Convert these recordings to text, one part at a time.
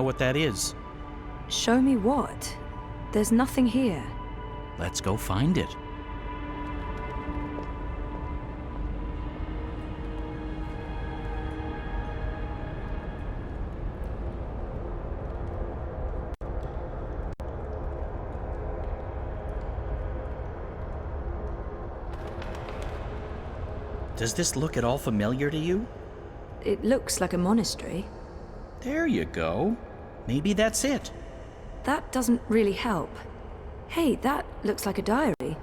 what that is. Show me what? There's nothing here. Let's go find it. Does this look at all familiar to you? It looks like a monastery. There you go. Maybe that's it. That doesn't really help. Hey, that looks like a diary.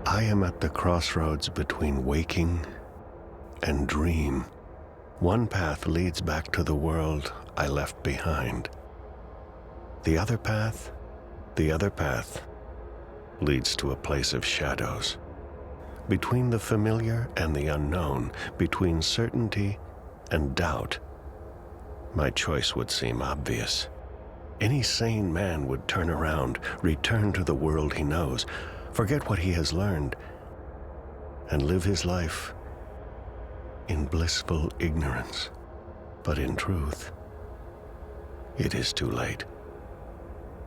I am at the crossroads between waking and dream. One path leads back to the world I left behind. The other path leads to a place of shadows. Between the familiar and the unknown, between certainty and doubt, my choice would seem obvious. Any sane man would turn around, return to the world he knows, forget what he has learned, and live his life in blissful ignorance. But in truth, it is too late.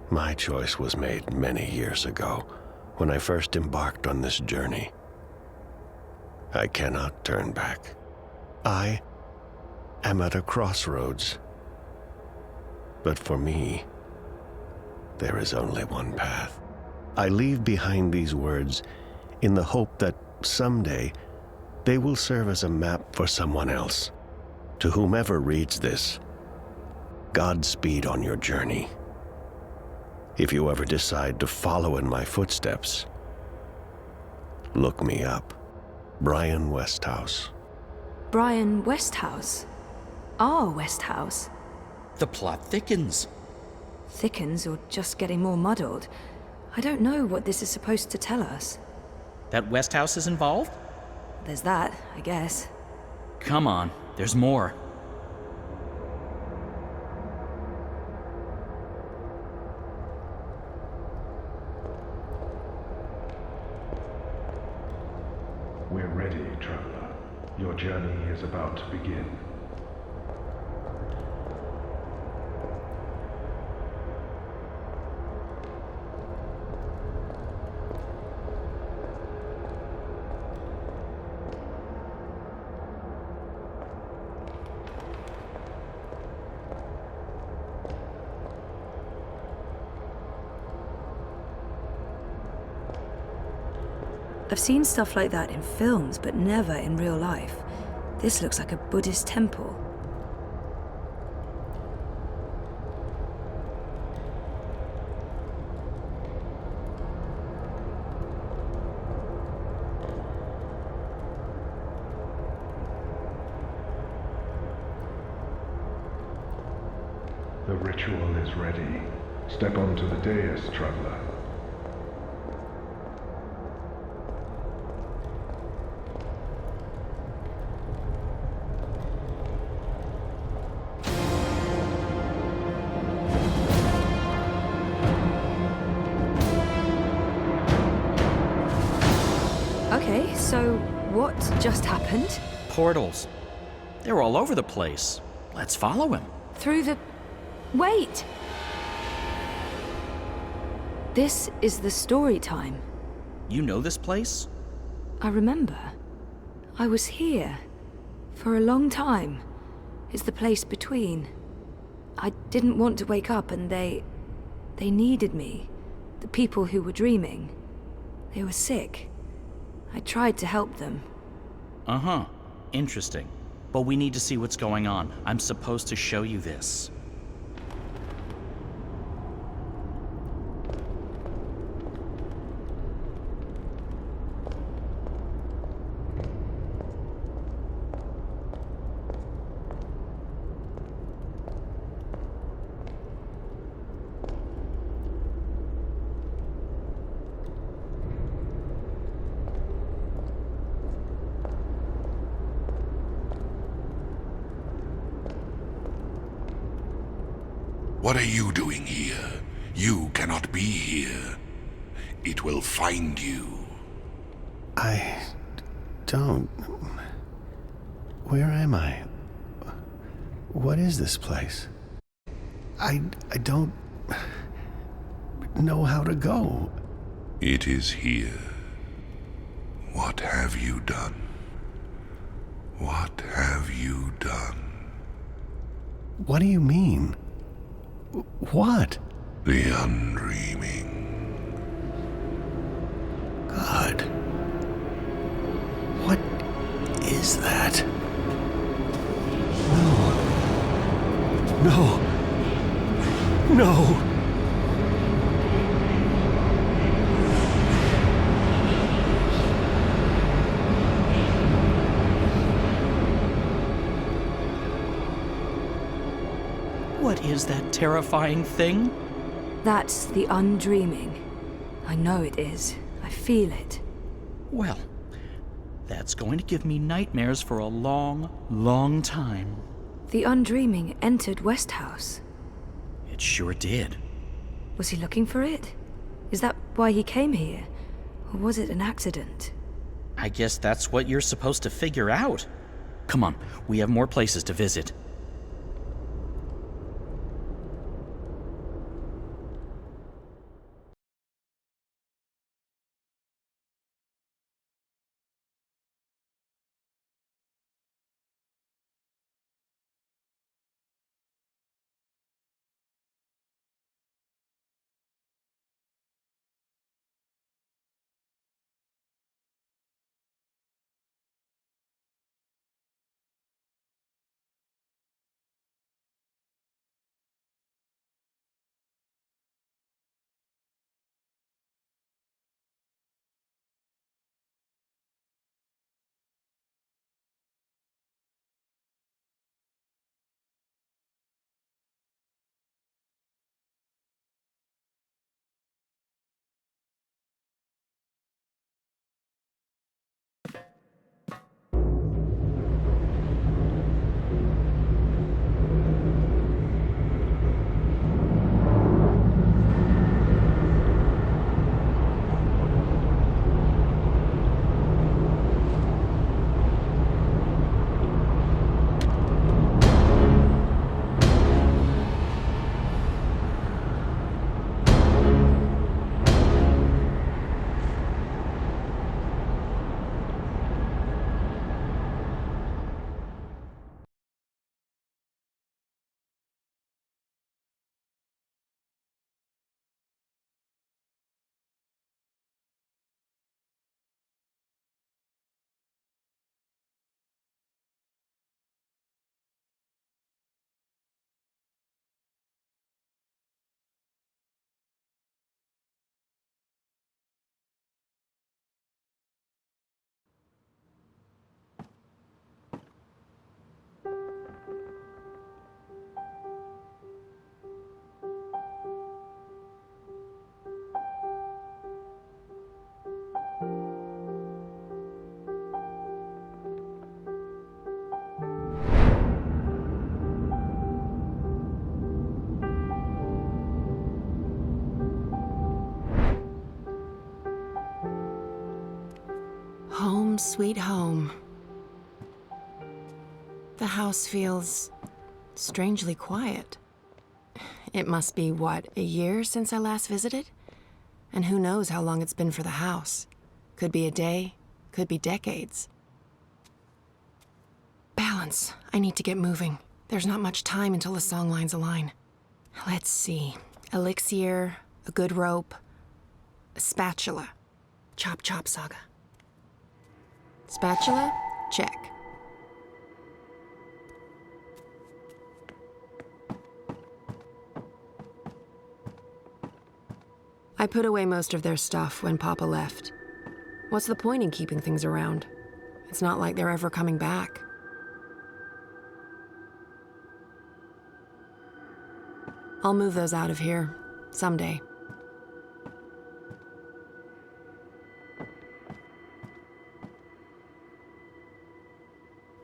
My choice was made many years ago, when I first embarked on this journey. I cannot turn back. I am at a crossroads. But for me, there is only one path. I leave behind these words in the hope that someday they will serve as a map for someone else. To whomever reads this, Godspeed on your journey. If you ever decide to follow in my footsteps, look me up. Brian Westhouse. Brian Westhouse? Our Westhouse? The plot thickens. Thickens or just getting more muddled? I don't know what this is supposed to tell us. That Westhouse is involved? There's that, I guess. Come on, there's more. We're ready, traveler. Your journey is about to begin. I've seen stuff like that in films, but never in real life. This looks like a Buddhist temple. The ritual is ready. Step onto the dais, traveler. Okay, so what just happened? Portals. They're all over the place. Let's follow him. Through the... Wait! This is the story time. You know this place? I remember. I was here. For a long time. It's the place between. I didn't want to wake up and they needed me. The people who were dreaming. They were sick. I tried to help them. Uh-huh. Interesting. But we need to see what's going on. I'm supposed to show you this. What are you doing here? You cannot be here. It will find you. I don't... Where am I? What is this place? I don't know how to go. It is here. What have you done? What have you done? What do you mean? What? The undreaming. God. What is that? No. No. No. What is that terrifying thing? That's the undreaming. I know it is. I feel it. Well, that's going to give me nightmares for a long, long time. The undreaming entered Westhouse. It sure did. Was he looking for it? Is that why he came here? Or was it an accident? I guess that's what you're supposed to figure out. Come on, we have more places to visit. Home sweet home. The house feels strangely quiet. It must be, what, a year since I last visited? And who knows how long it's been for the house. Could be a day, could be decades. Balance. I need to get moving. There's not much time until the songlines align. Let's see. Elixir, a good rope, a spatula. Chop chop saga. Spatula? Check. I put away most of their stuff when Papa left. What's the point in keeping things around? It's not like they're ever coming back. I'll move those out of here someday.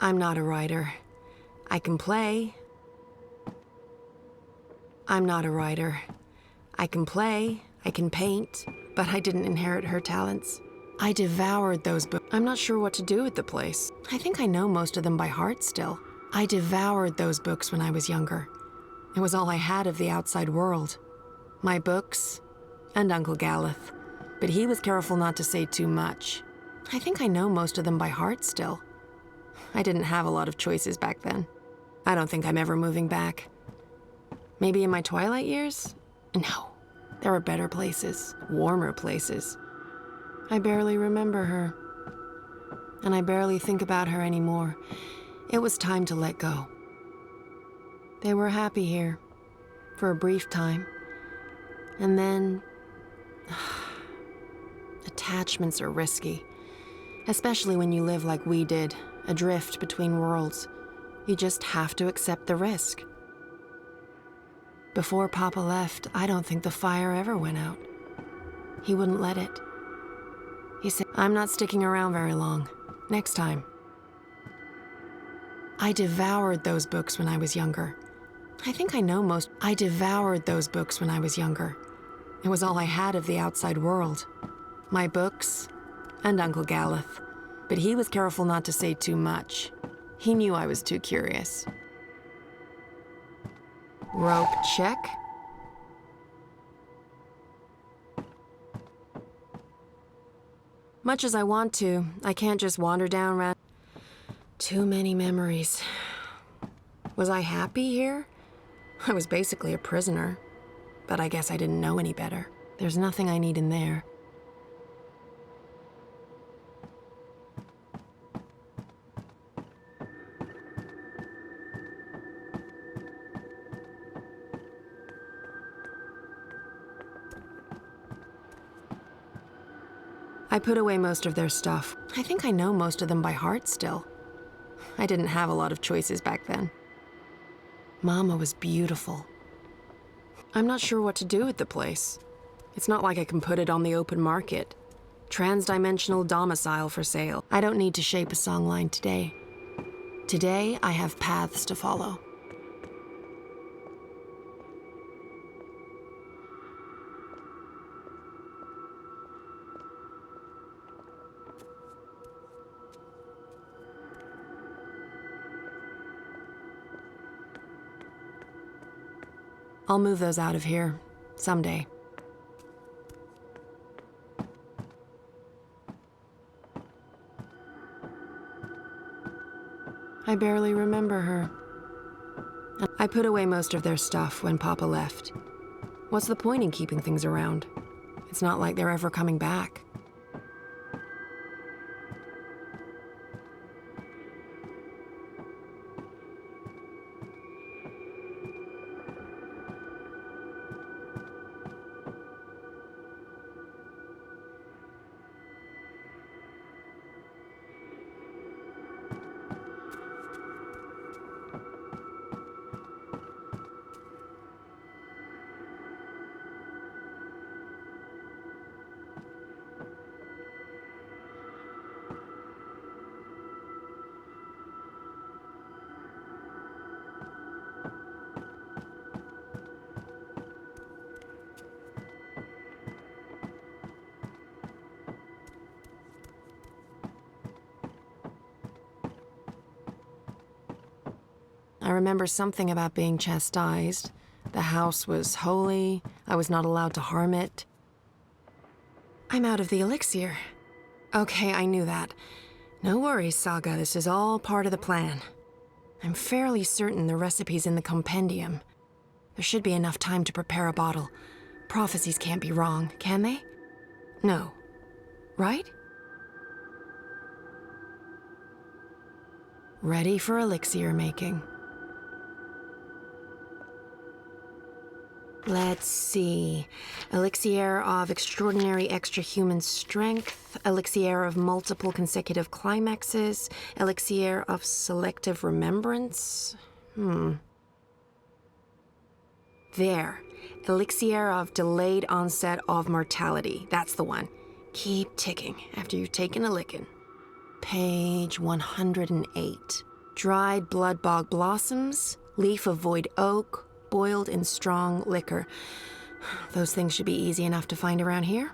I'm not a writer. I can play. I'm not a writer. I can play, I can paint, but I didn't inherit her talents. I devoured those books. I'm not sure what to do with the place. I think I know most of them by heart still. I devoured those books when I was younger. It was all I had of the outside world. My books and Uncle Galeth. But he was careful not to say too much. I think I know most of them by heart still. I didn't have a lot of choices back then. I don't think I'm ever moving back. Maybe in my twilight years? No. There are better places, warmer places. I barely remember her. And I barely think about her anymore. It was time to let go. They were happy here. For a brief time. And then... attachments are risky. Especially when you live like we did, adrift between worlds. You just have to accept the risk. Before Papa left, I don't think the fire ever went out. He wouldn't let it. He said, I'm not sticking around very long. Next time. I devoured those books when I was younger. I think I know most. I devoured those books when I was younger. It was all I had of the outside world. My books and Uncle Galeth. But he was careful not to say too much. He knew I was too curious. Rope check. Much as I want to, I can't just wander down around. Too many memories. Was I happy here? I was basically a prisoner. But I guess I didn't know any better. There's nothing I need in there. I put away most of their stuff. I think I know most of them by heart still. I didn't have a lot of choices back then. Mama was beautiful. I'm not sure what to do with the place. It's not like I can put it on the open market. Transdimensional domicile for sale. I don't need to shape a songline today. Today, I have paths to follow. I'll move those out of here, someday. I barely remember her. I put away most of their stuff when Papa left. What's the point in keeping things around? It's not like they're ever coming back. I remember something about being chastised. The house was holy. I was not allowed to harm it. I'm out of the elixir. Okay, I knew that. No worries, Saga. This is all part of the plan. I'm fairly certain the recipe's in the compendium. There should be enough time to prepare a bottle. Prophecies can't be wrong, can they? No. Right? Ready for elixir making. Let's see. Elixir of extraordinary extra-human strength, elixir of multiple consecutive climaxes, elixir of selective remembrance. There. Elixir of delayed onset of mortality. That's the one. Keep ticking after you've taken a licking. Page 108. Dried blood bog blossoms, leaf of void oak, boiled in strong liquor. Those things should be easy enough to find around here.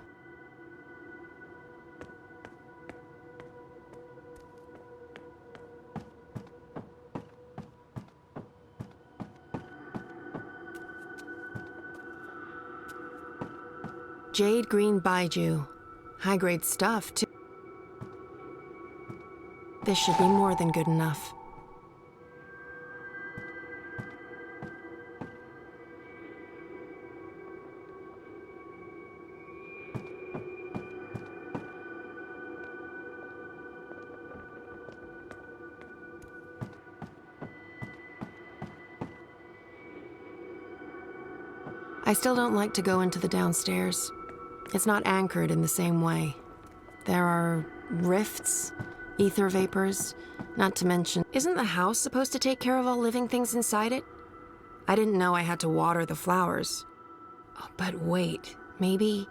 Jade green baijiu. High-grade stuff, too. This should be more than good enough. I still don't like to go into the downstairs. It's not anchored in the same way. There are rifts, ether vapors, not to mention... Isn't the house supposed to take care of all living things inside it? I didn't know I had to water the flowers. Oh, but wait, maybe...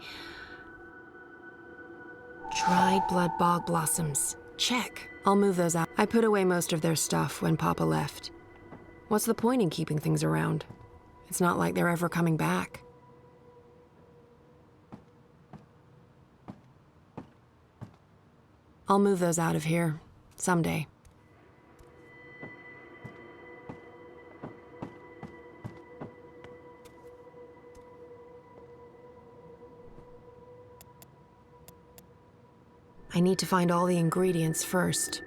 Dried blood bog blossoms. Check. I'll move those out. I put away most of their stuff when Papa left. What's the point in keeping things around? It's not like they're ever coming back. I'll move those out of here someday. I need to find all the ingredients first.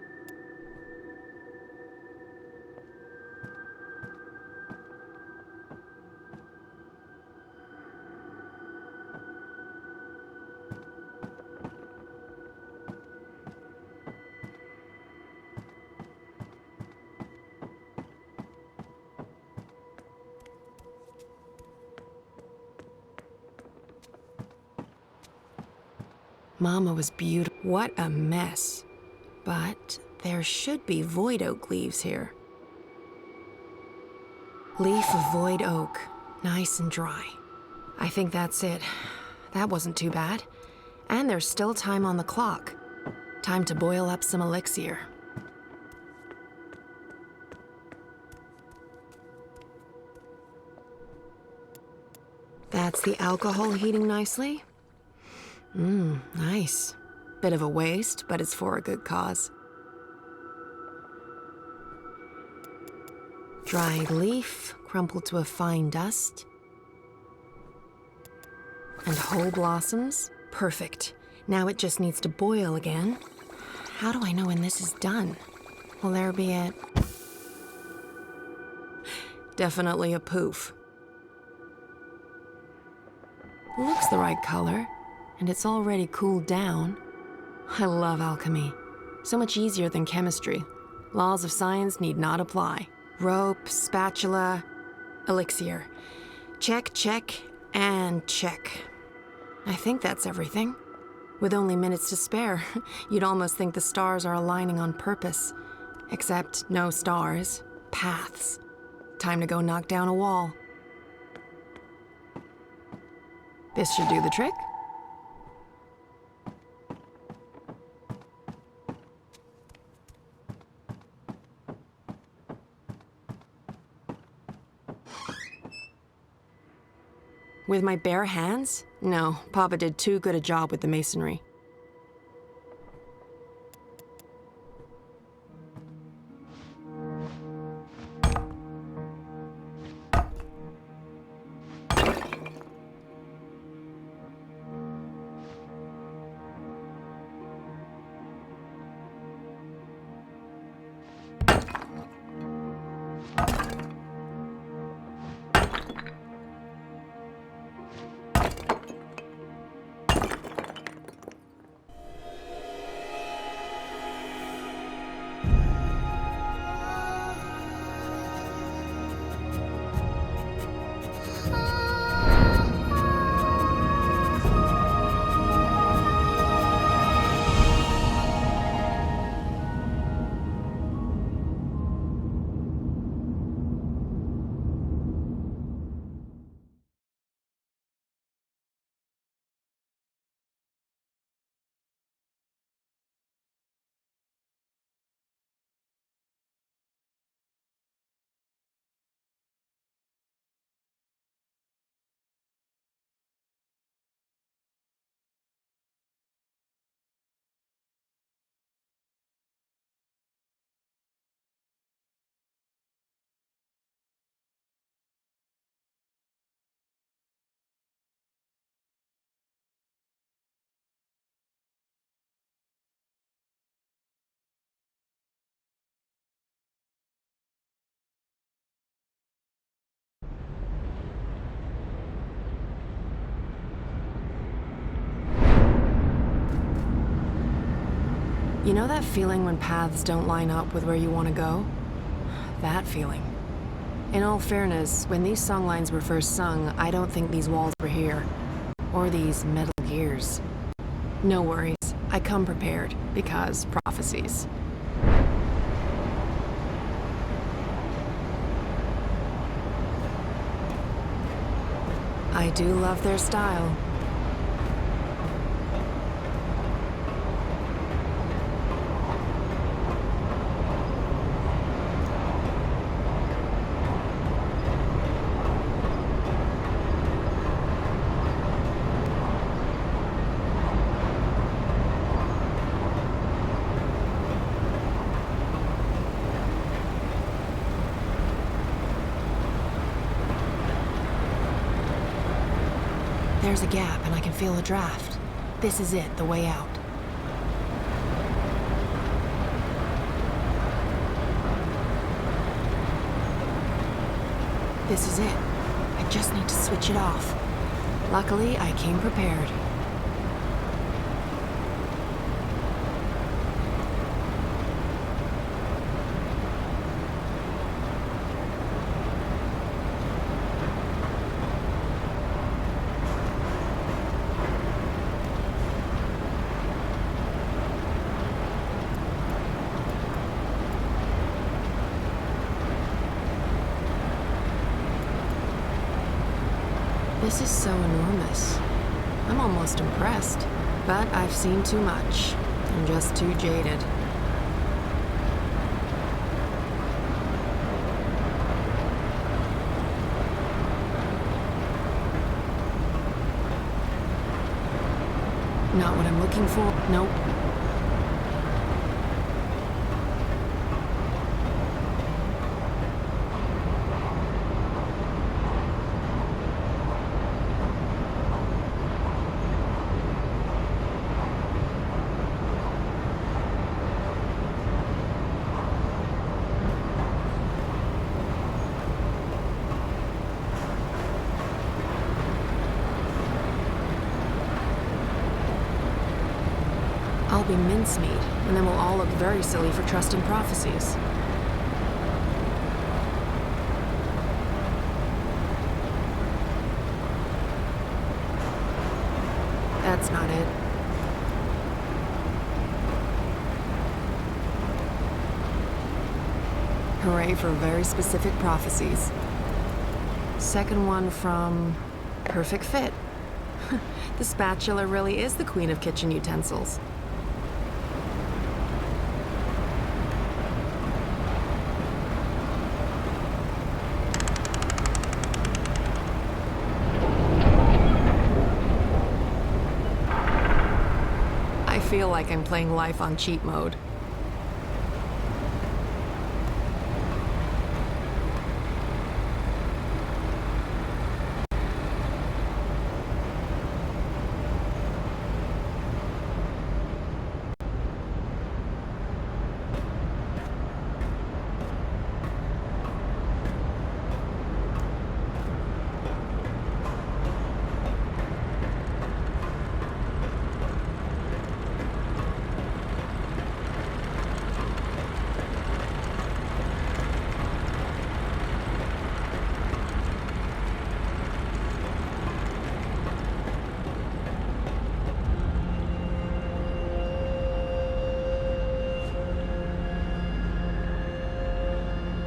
Mama was beautiful. What a mess. But there should be void oak leaves here. Leaf of void oak. Nice and dry. I think that's it. That wasn't too bad. And there's still time on the clock. Time to boil up some elixir. That's the alcohol heating nicely. Nice. Bit of a waste, but it's for a good cause. Dried leaf, crumpled to a fine dust. And whole blossoms. Perfect. Now it just needs to boil again. How do I know when this is done? Will there be a... Definitely a poof. Looks the right color. And it's already cooled down. I love alchemy. So much easier than chemistry. Laws of science need not apply. Rope, spatula, elixir. Check, check, and check. I think that's everything. With only minutes to spare, you'd almost think the stars are aligning on purpose. Except no stars, paths. Time to go knock down a wall. This should do the trick. With my bare hands? No, Papa did too good a job with the masonry. You know that feeling when paths don't line up with where you want to go? That feeling. In all fairness, when these songlines were first sung, I don't think these walls were here. Or these metal gears. No worries, I come prepared, because prophecies. I do love their style. There's a gap, and I can feel a draft. This is it, the way out. This is it. I just need to switch it off. Luckily, I came prepared. This is so enormous. I'm almost impressed. But I've seen too much. I'm just too jaded. Not what I'm looking for. Nope. I'll be mincemeat, and then we'll all look very silly for trusting prophecies. That's not it. Hooray for very specific prophecies. Second one from Perfect Fit. The spatula really is the queen of kitchen utensils. I feel like I'm playing life on cheat mode.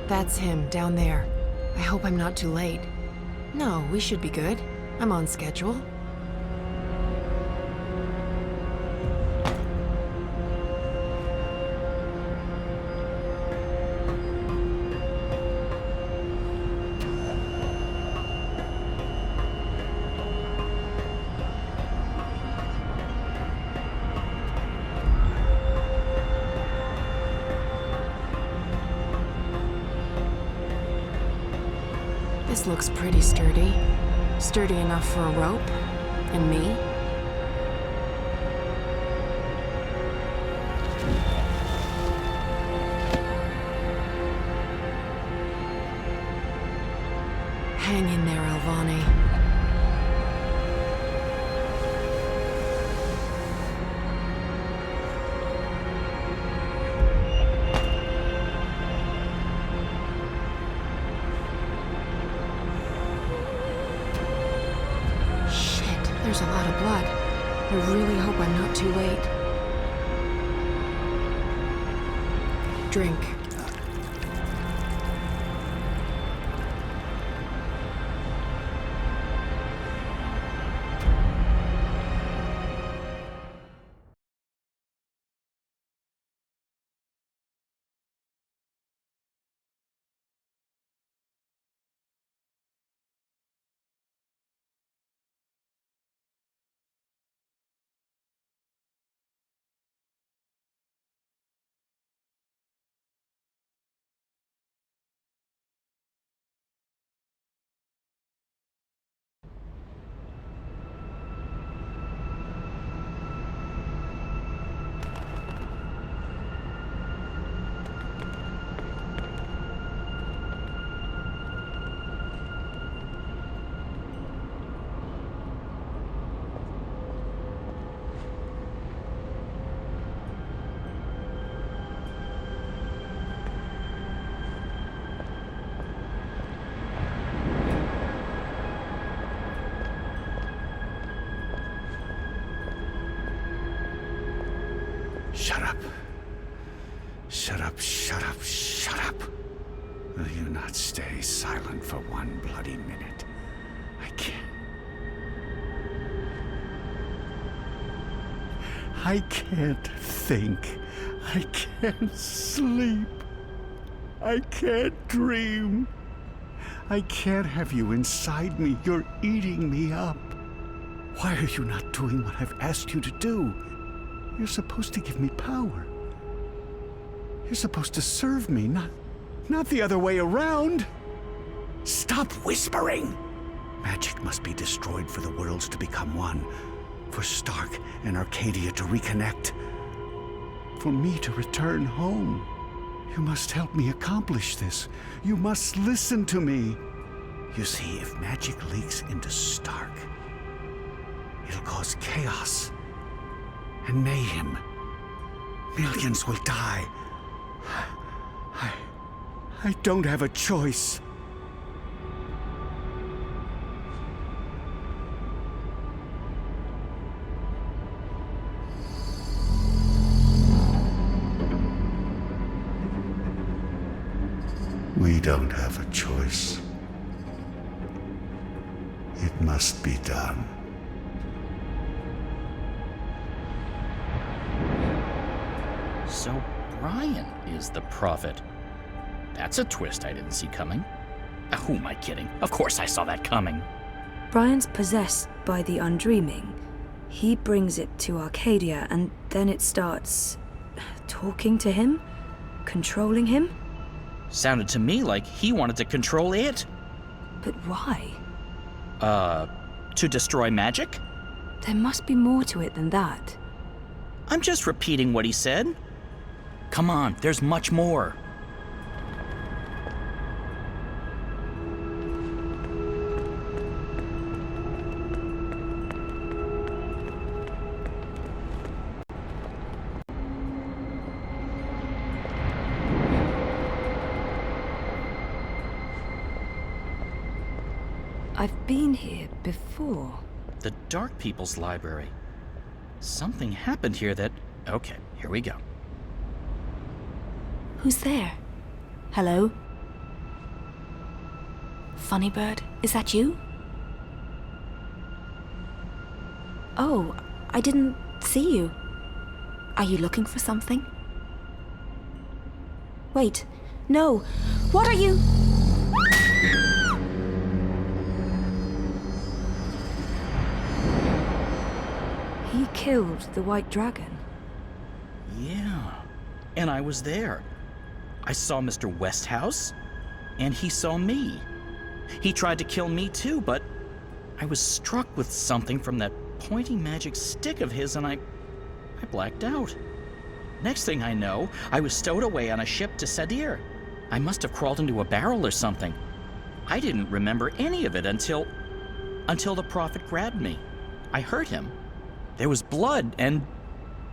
That's him, down there. I hope I'm not too late. No, we should be good. I'm on schedule. This looks pretty sturdy. Sturdy enough for a rope. And me. Hang in there, Alvani. There's a lot of blood. I really hope I'm not too late. Drink. Shut up. Shut up, shut up, shut up. Will you not stay silent for one bloody minute? I can't. I can't think. I can't sleep. I can't dream. I can't have you inside me. You're eating me up. Why are you not doing what I've asked you to do? You're supposed to give me power. You're supposed to serve me, not the other way around. Stop whispering! Magic must be destroyed for the worlds to become one. For Stark and Arcadia to reconnect. For me to return home. You must help me accomplish this. You must listen to me. You see, if magic leaks into Stark, it'll cause chaos and mayhem. Millions will die. I don't have a choice. We don't have a choice. It must be done. So Brian is the prophet. That's a twist I didn't see coming. Who am I kidding? Of course I saw that coming. Brian's possessed by the undreaming. He brings it to Arcadia, and then it starts talking to him? Controlling him? Sounded to me like he wanted to control it. But why? To destroy magic? There must be more to it than that. I'm just repeating what he said. Come on, there's much more. I've been here before. The Dark People's Library. Something happened here that... Okay, here we go. Who's there? Hello? Funny Bird, is that you? Oh, I didn't see you. Are you looking for something? Wait, no. What are you? He killed the White Dragon. Yeah, and I was there. I saw Mr. Westhouse, and he saw me. He tried to kill me too, but I was struck with something from that pointy magic stick of his, and I blacked out. Next thing I know, I was stowed away on a ship to Sadir. I must have crawled into a barrel or something. I didn't remember any of it until the prophet grabbed me. I hurt him. There was blood, and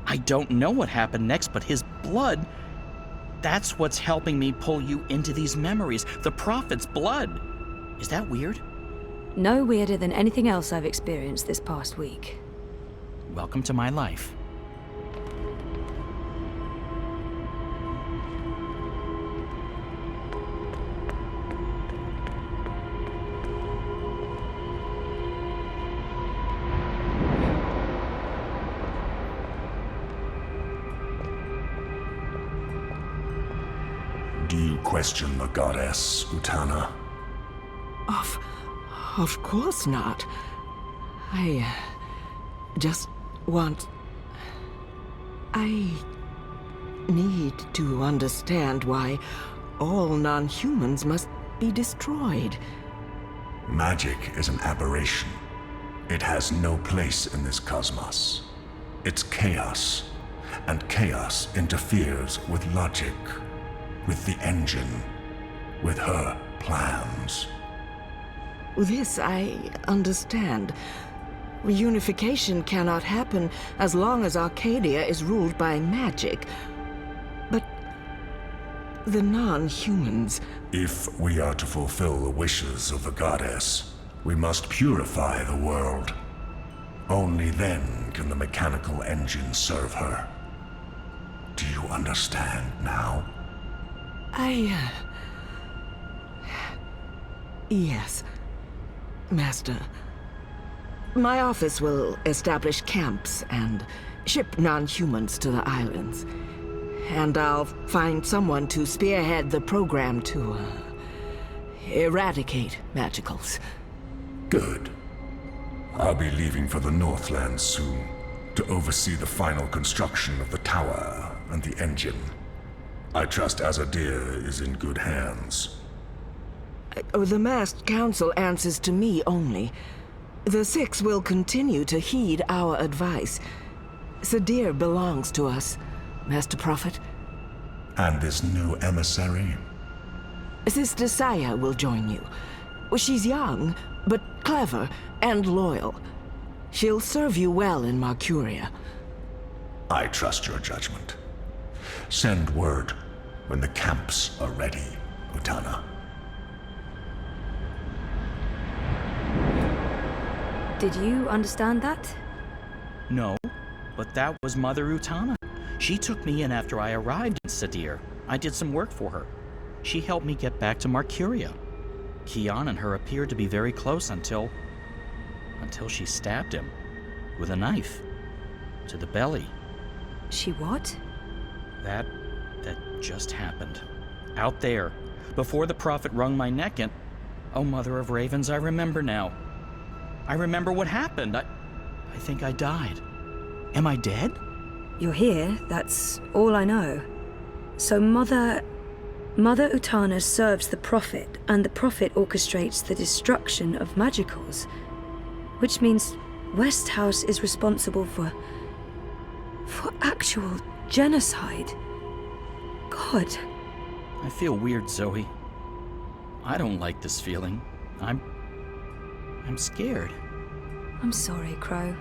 I don't know what happened next, but his blood, that's what's helping me pull you into these memories. The prophet's blood. Is that weird? No weirder than anything else I've experienced this past week. Welcome to my life. Do you question the goddess, Utana? Of course not. I just want... I need to understand why all non-humans must be destroyed. Magic is an aberration. It has no place in this cosmos. It's chaos, and chaos interferes with logic, with the engine, with her plans. This I understand. Reunification cannot happen as long as Arcadia is ruled by magic. But the non-humans... If we are to fulfill the wishes of the goddess, we must purify the world. Only then can the mechanical engine serve her. Do you understand now? Yes, Master. My office will establish camps and ship non-humans to the islands. And I'll find someone to spearhead the program to eradicate magicals. Good. I'll be leaving for the Northlands soon to oversee the final construction of the tower and the engine. I trust Azadir is in good hands. The masked council answers to me only. The Six will continue to heed our advice. Sadir belongs to us, Master Prophet. And this new emissary? Sister Saya will join you. She's young, but clever and loyal. She'll serve you well in Marcuria. I trust your judgment. Send word when the camps are ready, Utana. Did you understand that? No, but that was Mother Utana. She took me in after I arrived in Sadir. I did some work for her. She helped me get back to Marcuria. Kian and her appeared to be very close until she stabbed him with a knife to the belly. She what? That just happened. Out there, before the Prophet wrung my neck and... Oh, Mother of Ravens, I remember now. I remember what happened. I think I died. Am I dead? You're here, that's all I know. So Mother Utana serves the Prophet, and the Prophet orchestrates the destruction of magicals. Which means Westhouse is responsible for actual genocide. God. I feel weird, Zoe. I don't like this feeling. I'm scared. I'm sorry, Crow.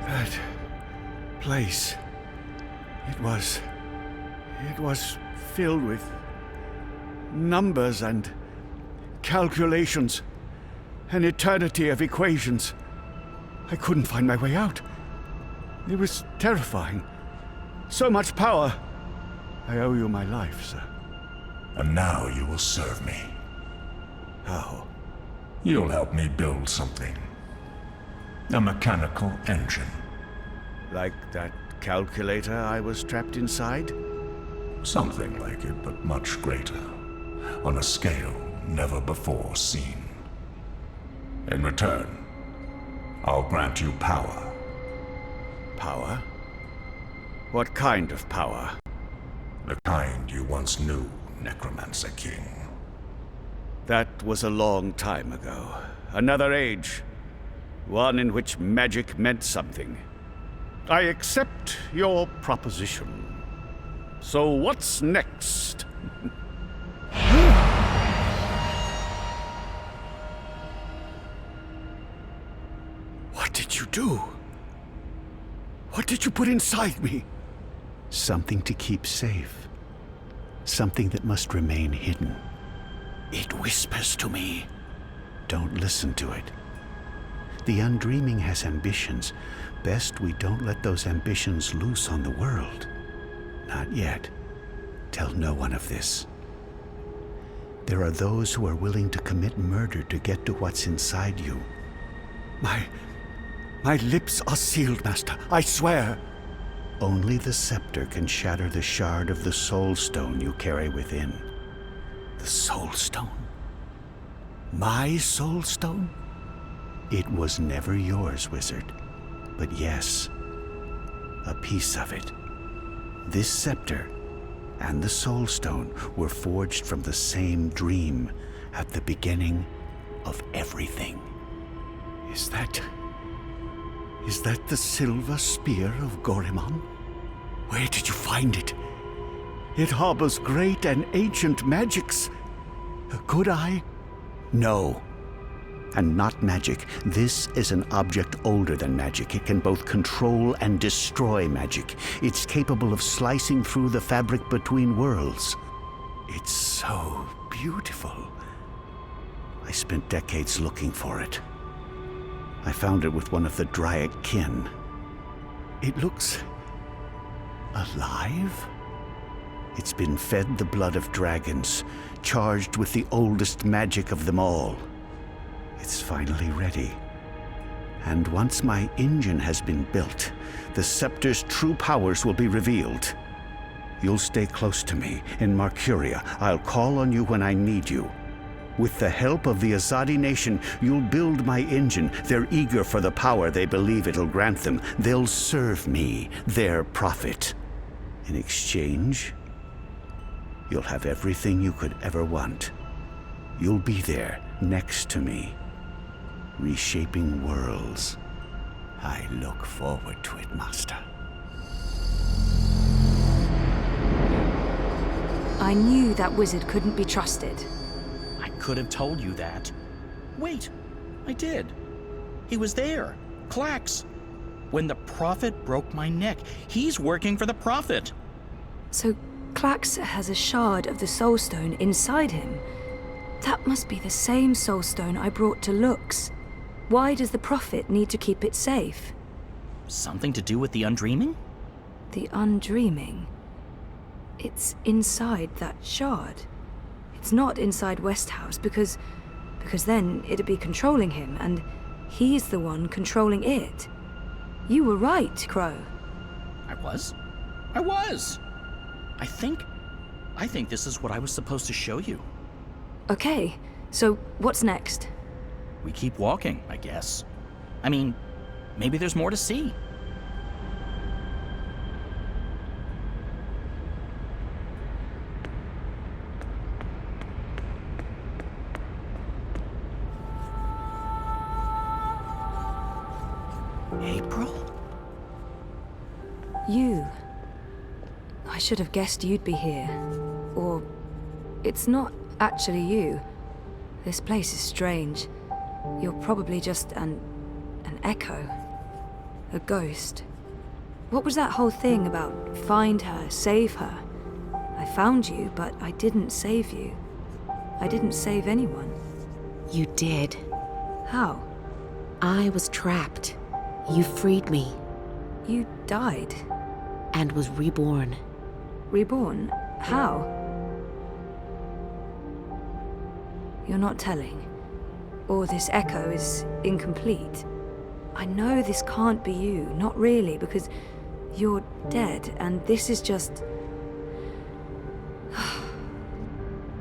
That place, it was filled with numbers and calculations, an eternity of equations. I couldn't find my way out. It was terrifying. So much power. I owe you my life, sir. And now you will serve me. How? You'll help me build something. A mechanical engine. Like that calculator I was trapped inside? Something like it, but much greater. On a scale never before seen. In return, I'll grant you power. Power? What kind of power? The kind you once knew, Necromancer King. That was a long time ago. Another age. One in which magic meant something. I accept your proposition. So what's next? What did you do? What did you put inside me? Something to keep safe. Something that must remain hidden. It whispers to me. Don't listen to it. The Undreaming has ambitions. Best we don't let those ambitions loose on the world. Not yet. Tell no one of this. There are those who are willing to commit murder to get to what's inside you. My lips are sealed, Master. I swear. Only the scepter can shatter the shard of the Soul Stone you carry within. The Soul Stone? My Soul Stone? It was never yours, Wizard. But yes, a piece of it. This scepter and the Soul Stone were forged from the same dream at the beginning of everything. Is that the silver spear of Gorimon? Where did you find it? It harbors great and ancient magics. Could I? No. And not magic. This is an object older than magic. It can both control and destroy magic. It's capable of slicing through the fabric between worlds. It's so beautiful. I spent decades looking for it. I found it with one of the Dryad kin. It looks alive? It's been fed the blood of dragons, charged with the oldest magic of them all. It's finally ready. And once my engine has been built, the scepter's true powers will be revealed. You'll stay close to me in Marcuria. I'll call on you when I need you. With the help of the Azadi nation, you'll build my engine. They're eager for the power they believe it'll grant them. They'll serve me, their prophet. In exchange, you'll have everything you could ever want. You'll be there, next to me, reshaping worlds. I look forward to it, Master. I knew that wizard couldn't be trusted. I could have told you that. Wait, I did. He was there. Klax. When the Prophet broke my neck, he's working for the Prophet. So Klax has a shard of the Soul Stone inside him. That must be the same Soul Stone I brought to Lux. Why does the Prophet need to keep it safe? Something to do with the Undreaming? The Undreaming? It's inside that shard. It's not inside Westhouse because then it'd be controlling him, and he's the one controlling it. You were right, Crow. I was? I think this is what I was supposed to show you. Okay, so what's next? We keep walking, I guess. I mean, maybe there's more to see. April? You. I should have guessed you'd be here. Or it's not actually you. This place is strange. You're probably just an echo. A ghost. What was that whole thing about find her, save her? I found you, but I didn't save you. I didn't save anyone. You did. How? I was trapped. You freed me. You died. And was reborn. Reborn? How? You're not telling. Or this echo is incomplete. I know this can't be you, not really, because you're dead, and this is just...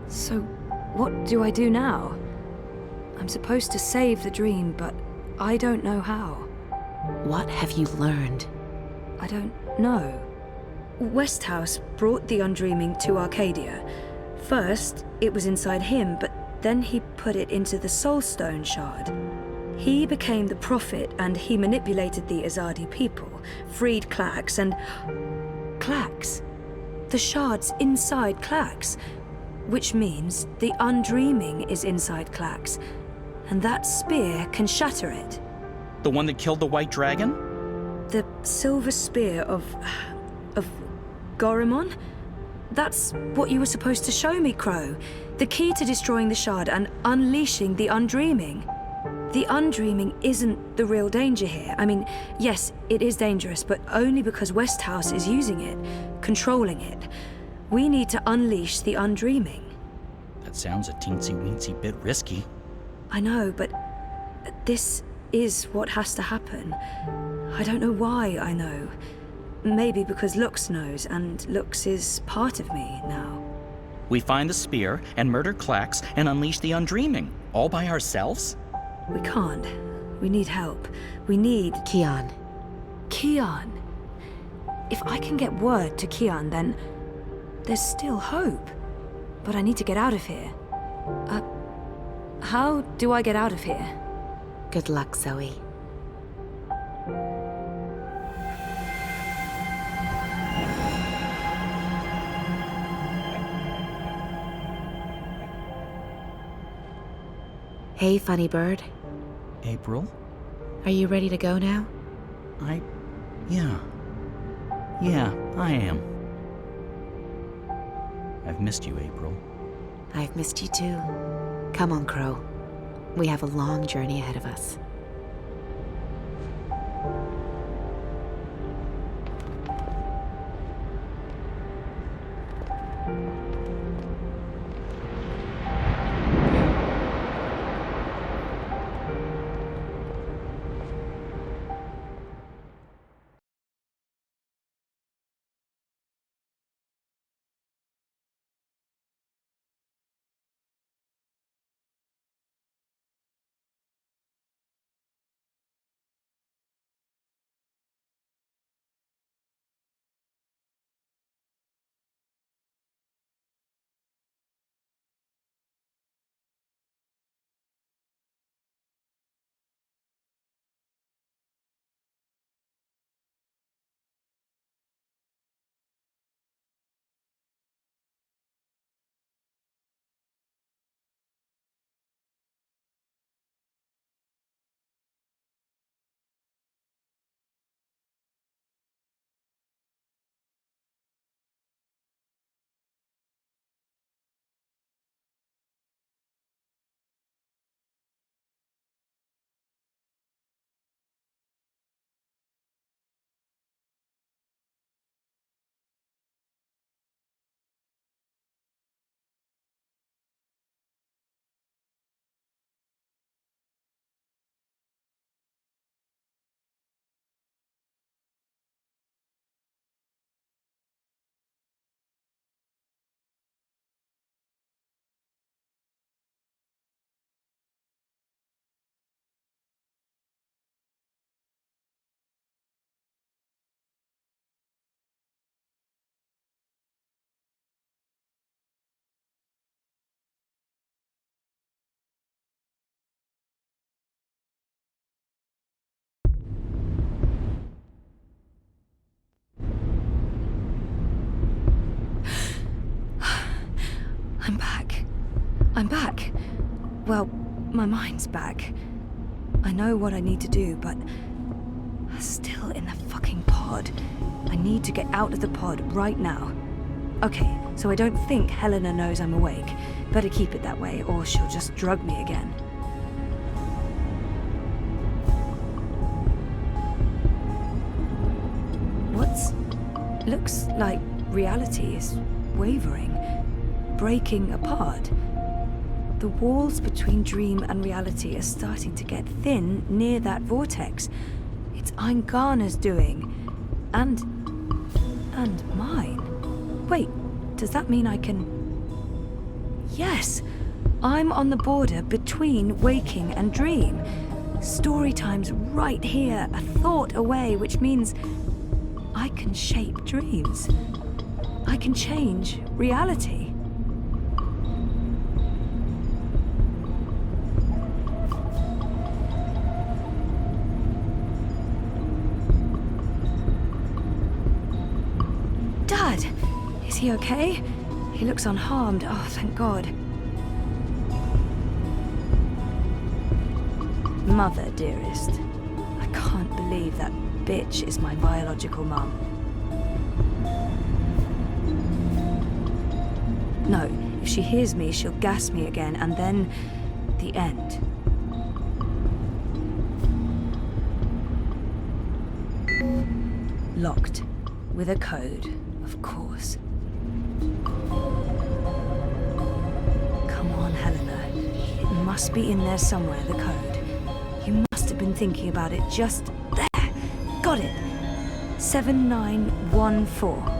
So, what do I do now? I'm supposed to save the dream, but I don't know how. What have you learned? I don't know. Westhouse brought the Undreaming to Arcadia. First, it was inside him, but then he put it into the Soulstone shard. He became the prophet, and he manipulated the Azadi people, freed Klax, and... Klax? The shard's inside Klax, which means the Undreaming is inside Klax, and that spear can shatter it. The one that killed the White Dragon? The silver spear of Gorimon? That's what you were supposed to show me, Crow. The key to destroying the shard and unleashing the Undreaming. The Undreaming isn't the real danger here. I mean, yes, it is dangerous, but only because Westhouse is using it, controlling it. We need to unleash the Undreaming. That sounds a teensy-weensy bit risky. I know, but this is what has to happen. I don't know why I know. Maybe because Lux knows, and Lux is part of me now. We find the spear and murder Klax and unleash the Undreaming, all by ourselves? We can't. We need help. We need... Kian. Kian. If I can get word to Kian, then there's still hope. But I need to get out of here. How do I get out of here? Good luck, Zoe. Hey, funny bird. April? Are you ready to go now? Yeah, I am. I've missed you, April. I've missed you too. Come on, Crow. We have a long journey ahead of us. I'm back. Well, my mind's back. I know what I need to do, but I'm still in the fucking pod. I need to get out of the pod right now. Okay, so I don't think Helena knows I'm awake. Better keep it that way, or she'll just drug me again. Looks like reality is wavering, breaking apart. The walls between dream and reality are starting to get thin near that vortex. It's Eingana's doing. And mine. Wait, does that mean I can... Yes! I'm on the border between waking and dream. Story time's right here, a thought away, which means I can shape dreams. I can change reality. Dad! Is he okay? He looks unharmed. Oh, thank God. Mother, dearest. I can't believe that bitch is my biological mum. No, if she hears me, she'll gas me again, and then the end. Locked. With a code, of course. Come on, Helena. It must be in there somewhere, the code. You must have been thinking about it just there. Got it. 7914.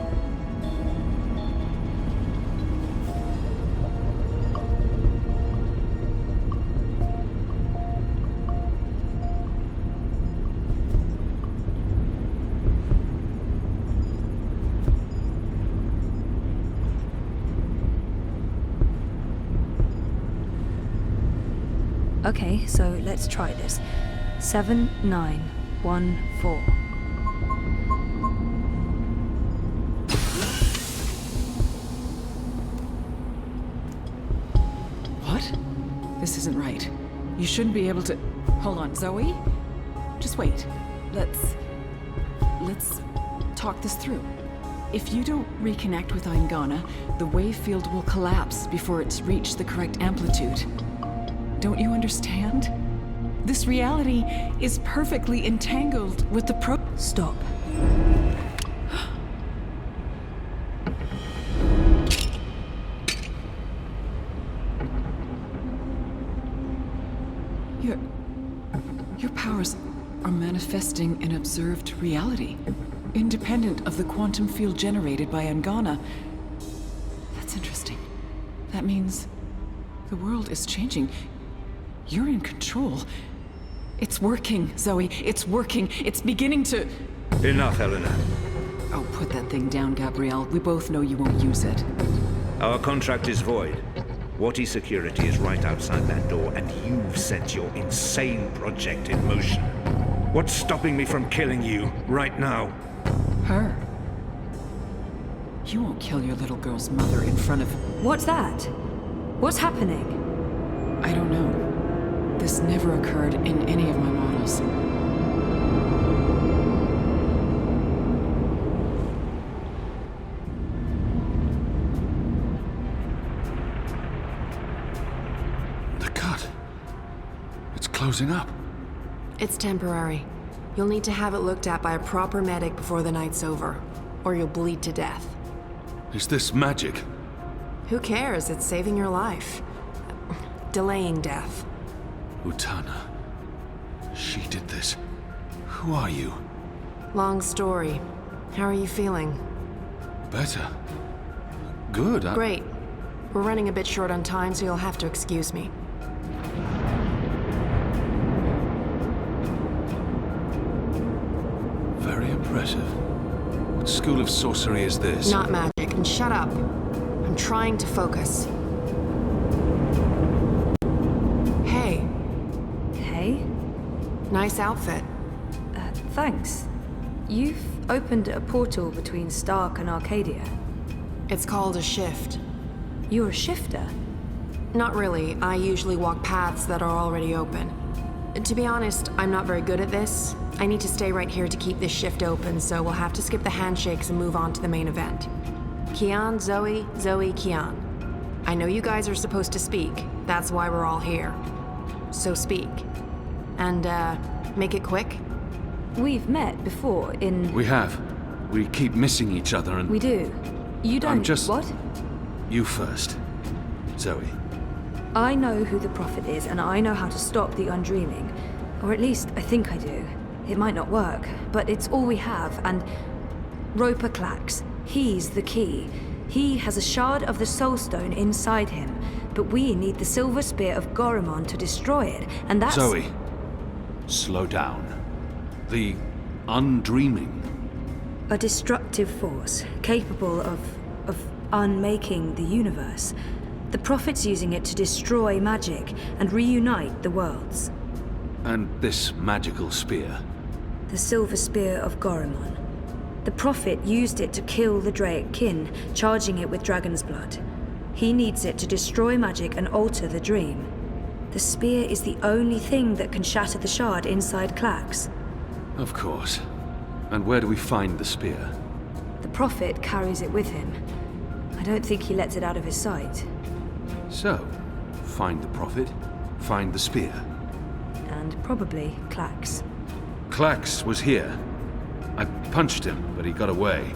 Okay, so let's try this. 7914. What? This isn't right. You shouldn't be able to... Hold on, Zoe? Just wait. Let's talk this through. If you don't reconnect with Aingana, the wave field will collapse before it's reached the correct amplitude. Don't you understand? This reality is perfectly entangled with the Stop. Your powers are manifesting an observed reality, independent of the quantum field generated by Aingana. That's interesting. That means the world is changing. You're in control. It's working, Zoe. It's working. It's beginning to... Enough, Helena. Oh, put that thing down, Gabrielle. We both know you won't use it. Our contract is void. Wati security is right outside that door, and you've set your insane project in motion. What's stopping me from killing you right now? Her? You won't kill your little girl's mother in front of... What's that? What's happening? I don't know. This never occurred in any of my models. The cut. It's closing up. It's temporary. You'll need to have it looked at by a proper medic before the night's over, or you'll bleed to death. Is this magic? Who cares? It's saving your life. Delaying death. Utana. She did this. Who are you? Long story. How are you feeling? Better. Good. Great. We're running a bit short on time, so you'll have to excuse me. Very impressive. What school of sorcery is this? Not magic, and shut up. I'm trying to focus. Hey. Hey? Nice outfit. Thanks. You've opened a portal between Stark and Arcadia. It's called a shift. You're a shifter? Not really. I usually walk paths that are already open. To be honest, I'm not very good at this. I need to stay right here to keep this shift open, so we'll have to skip the handshakes and move on to the main event. Kian, Zoe, Zoe, Kian. I know you guys are supposed to speak. That's why we're all here. So speak. And, make it quick. We've met before in... We have. We keep missing each other and... We do. You don't... I'm just... What? You first. Zoe. I know who the Prophet is, and I know how to stop the Undreaming. Or at least, I think I do. It might not work, but it's all we have, and... Roper Clax. He's the key. He has a shard of the Soul Stone inside him, but we need the Silver Spear of Gorimon to destroy it, and that's... Zoe. Slow down. The Undreaming. A destructive force, capable of unmaking the universe. The Prophet's using it to destroy magic and reunite the worlds. And this magical spear? The Silver Spear of Gorimon. The Prophet used it to kill the Draic kin, charging it with dragon's blood. He needs it to destroy magic and alter the dream. The spear is the only thing that can shatter the shard inside Clax. Of course. And where do we find the spear? The Prophet carries it with him. I don't think he lets it out of his sight. So, find the Prophet, find the spear. And probably Clax. Clax was here. I punched him, but he got away.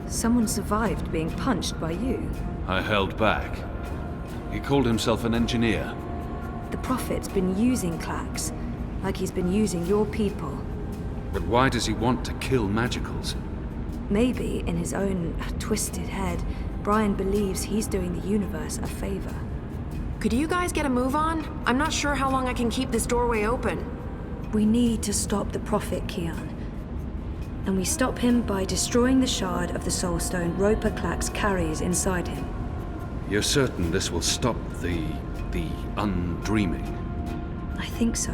Someone survived being punched by you. I held back. He called himself an engineer. The Prophet's been using Clax, like he's been using your people. But why does he want to kill magicals? Maybe, in his own twisted head, Brian believes he's doing the universe a favor. Could you guys get a move on? I'm not sure how long I can keep this doorway open. We need to stop the Prophet, Kian. And we stop him by destroying the shard of the Soul Stone Roper Clax carries inside him. You're certain this will stop the undreaming? I think so.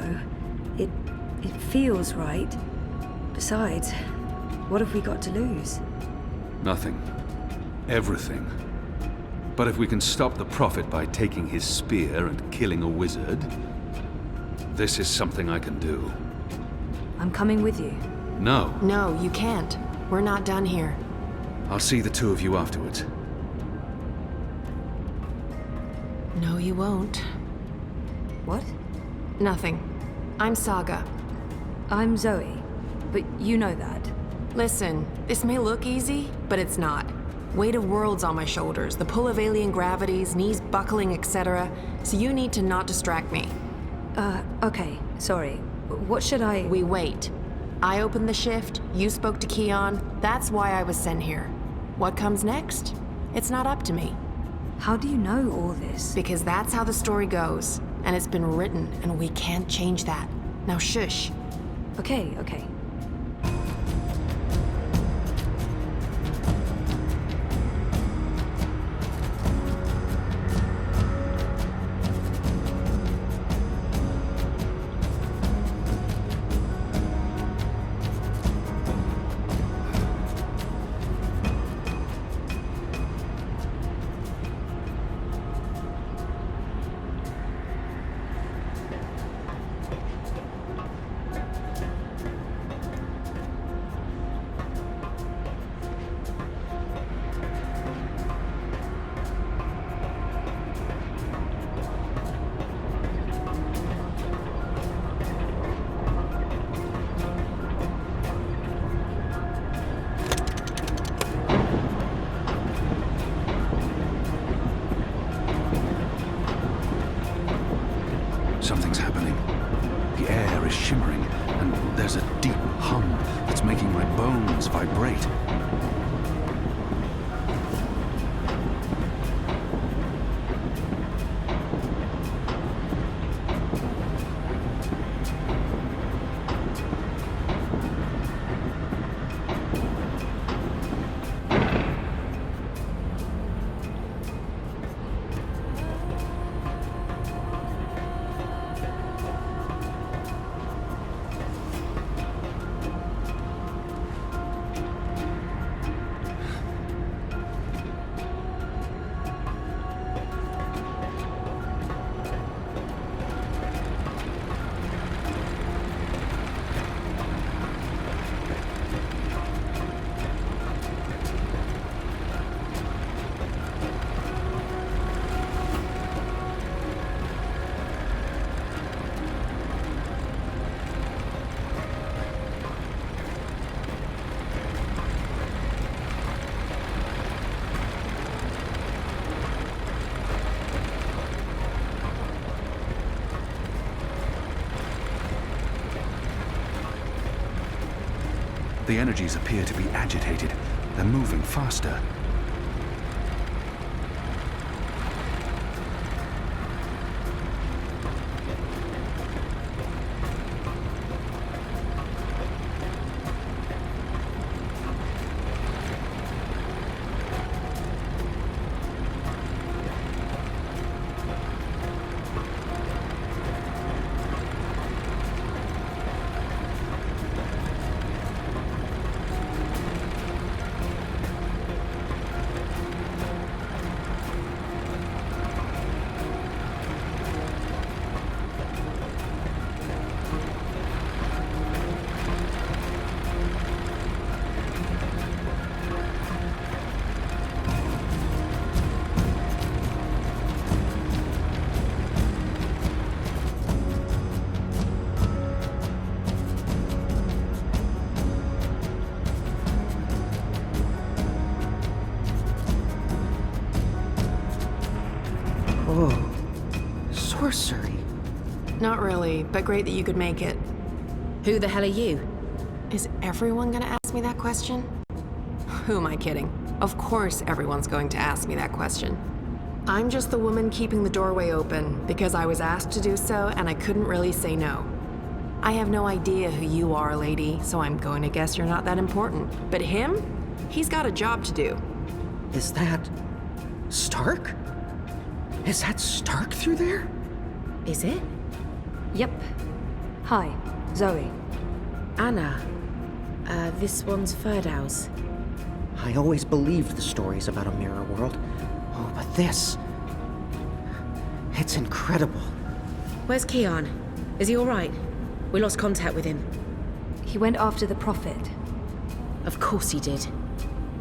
It feels right. Besides, what have we got to lose? Nothing. Everything. But if we can stop the Prophet by taking his spear and killing a wizard, this is something I can do. I'm coming with you. No. No, you can't. We're not done here. I'll see the two of you afterwards. No, you won't. What? Nothing. I'm Saga. I'm Zoe, but you know that. Listen, this may look easy, but it's not. Weight of worlds on my shoulders, the pull of alien gravities, knees buckling, etc. So you need to not distract me. Okay, sorry. What should I... We wait. I opened the shift, you spoke to Keon, that's why I was sent here. What comes next? It's not up to me. How do you know all this? Because that's how the story goes, and it's been written, and we can't change that. Now shush. Okay. Something's happening. The air is shimmering, and there's a deep hum that's making my bones vibrate. The energies appear to be agitated. They're moving faster. Oh, sorcery. Not really, but great that you could make it. Who the hell are you? Is everyone gonna ask me that question? Who am I kidding? Of course everyone's going to ask me that question. I'm just the woman keeping the doorway open because I was asked to do so and I couldn't really say no. I have no idea who you are, lady, so I'm going to guess you're not that important. But him? He's got a job to do. Is that... Stark? Is that Stark through there? Is it? Yep. Hi, Zoe. Anna. This one's Ferdow's. I always believed the stories about a mirror world. Oh, but this... It's incredible. Where's Keon? Is he alright? We lost contact with him. He went after the Prophet. Of course he did.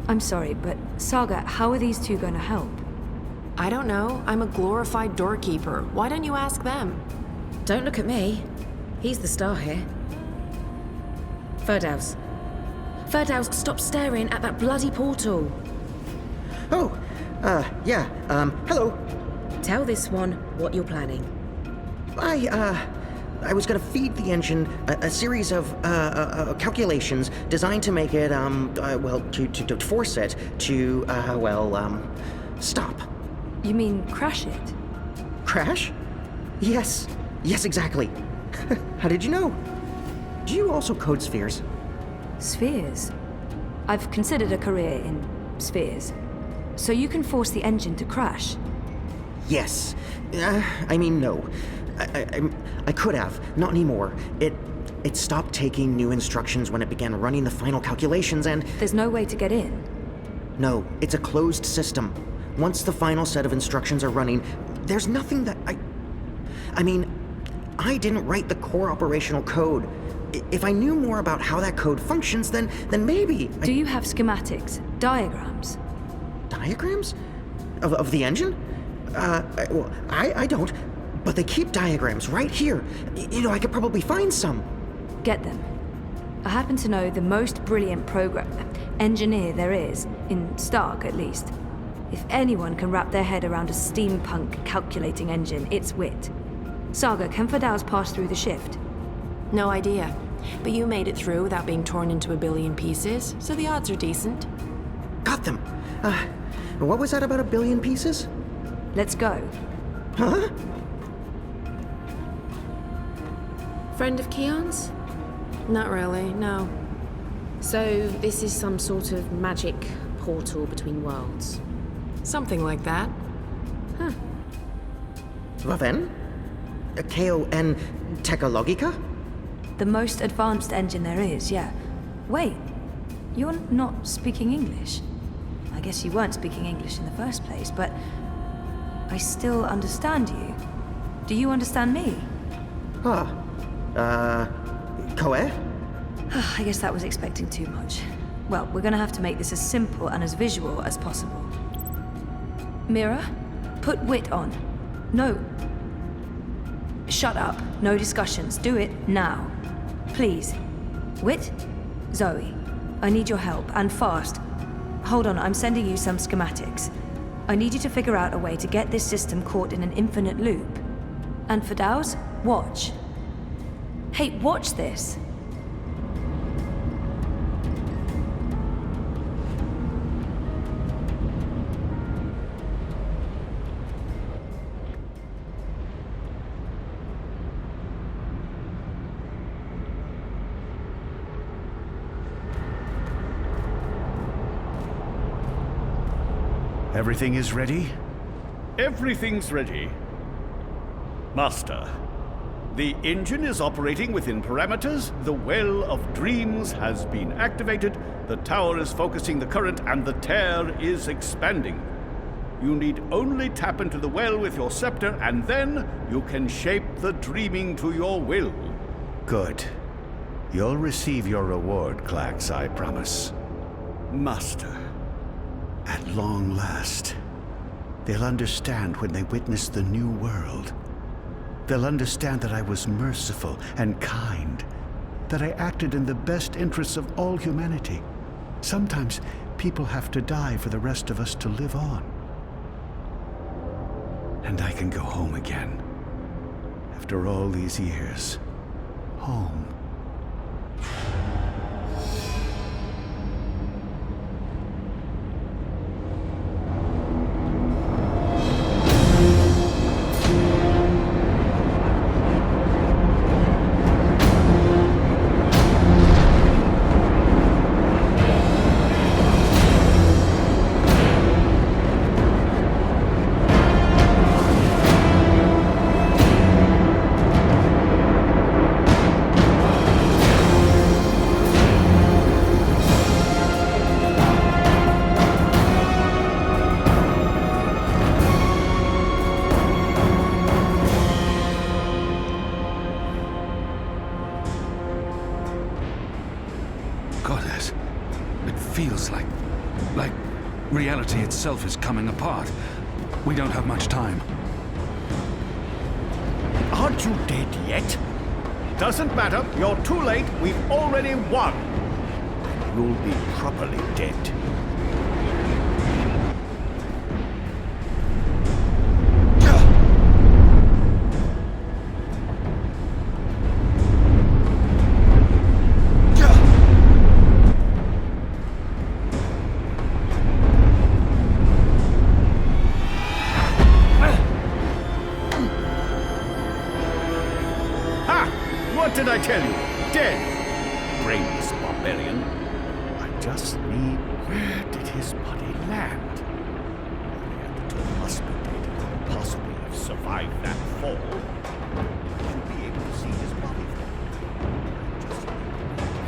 I'm sorry, but Saga, how are these two going to help? I don't know. I'm a glorified doorkeeper. Why don't you ask them? Don't look at me. He's the star here. Ferdow's. Ferdow's, stop staring at that bloody portal. Oh, yeah, hello. Tell this one what you're planning. I was gonna feed the engine a series of, calculations designed to make it, to force it to, stop. You mean crash it? Crash? Yes, exactly. How did you know? Do you also code spheres? Spheres? I've considered a career in spheres. So you can force the engine to crash? Yes. No. I could have. Not anymore. It stopped taking new instructions when it began running the final calculations and... There's no way to get in? No, it's a closed system. Once the final set of instructions are running, there's nothing that I didn't write the core operational code. If I knew more about how that code functions, then maybe... Do you have schematics? Diagrams? Diagrams? Of the engine? I don't. But they keep diagrams right here. I could probably find some. Get them. I happen to know the most brilliant engineer there is, in Stark at least. If anyone can wrap their head around a steampunk calculating engine, it's Wit. Saga, can Ferdow's pass through the shift? No idea. But you made it through without being torn into a billion pieces, so the odds are decent. Got them. What was that about a billion pieces? Let's go. Huh? Friend of Keon's? Not really, no. So this is some sort of magic portal between worlds? Something like that. Huh. Raven? K-O-N Technologica? The most advanced engine there is, yeah. Wait, you're not speaking English? I guess you weren't speaking English in the first place, but I still understand you. Do you understand me? Koe? I guess that was expecting too much. Well, we're gonna have to make this as simple and as visual as possible. Mira, put Wit on. No. Shut up. No discussions. Do it now. Please. Wit? Zoe, I need your help, and fast. Hold on, I'm sending you some schematics. I need you to figure out a way to get this system caught in an infinite loop. And for Ferdow's, watch. Hey, watch this. Everything is ready? Everything's ready. Master, the engine is operating within parameters, the Well of Dreams has been activated, the tower is focusing the current, and the tear is expanding. You need only tap into the well with your scepter, and then you can shape the dreaming to your will. Good. You'll receive your reward, Clax, I promise. Master, at long last, they'll understand when they witness the new world. They'll understand that I was merciful and kind, that I acted in the best interests of all humanity. Sometimes people have to die for the rest of us to live on. And I can go home again. After all these years. Home. Goddess, it feels like reality itself is coming apart. We don't have much time. Aren't you dead yet? Doesn't matter. You're too late. We've already won. You'll be properly dead. What did I tell you? Dead! Brainless barbarian. I just need... Where did his body land? The two must be dead. Possibly have survived that fall. I should be able to see his body from just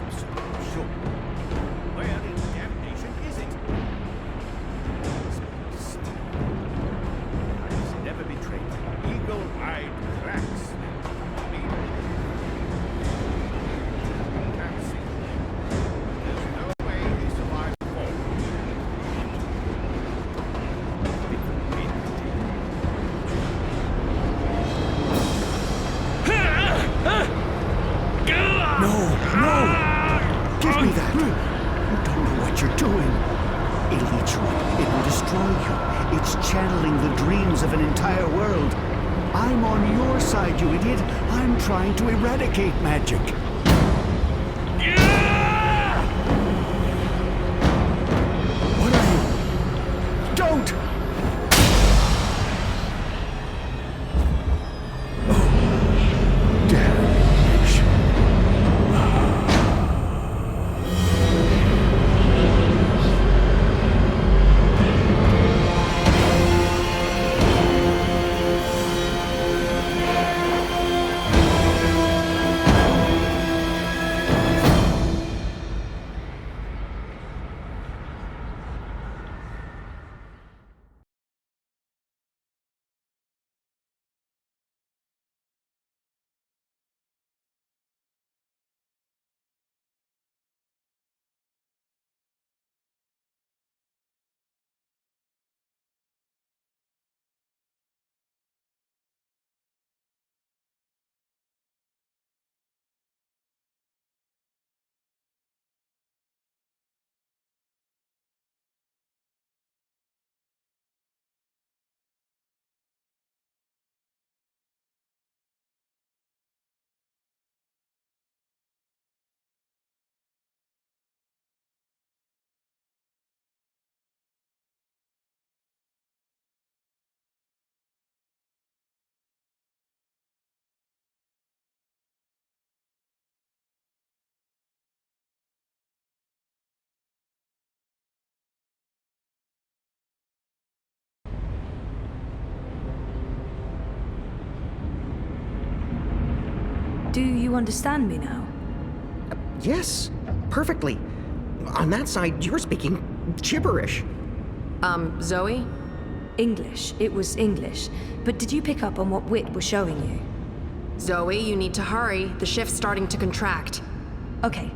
absolutely sure. Where in damnation is it? I was never betrayed by eagle-eyed cracks. Give me that! You don't know what you're doing. It'll eat you up. It will destroy you. It's channeling the dreams of an entire world. I'm on your side, you idiot. I'm trying to eradicate magic. What are you? Don't! Oh, damnation. Do you understand me now? Yes, perfectly. On that side, you're speaking gibberish. Zoe? English. It was English. But did you pick up on what Wit was showing you? Zoe, you need to hurry. The shift's starting to contract. Okay.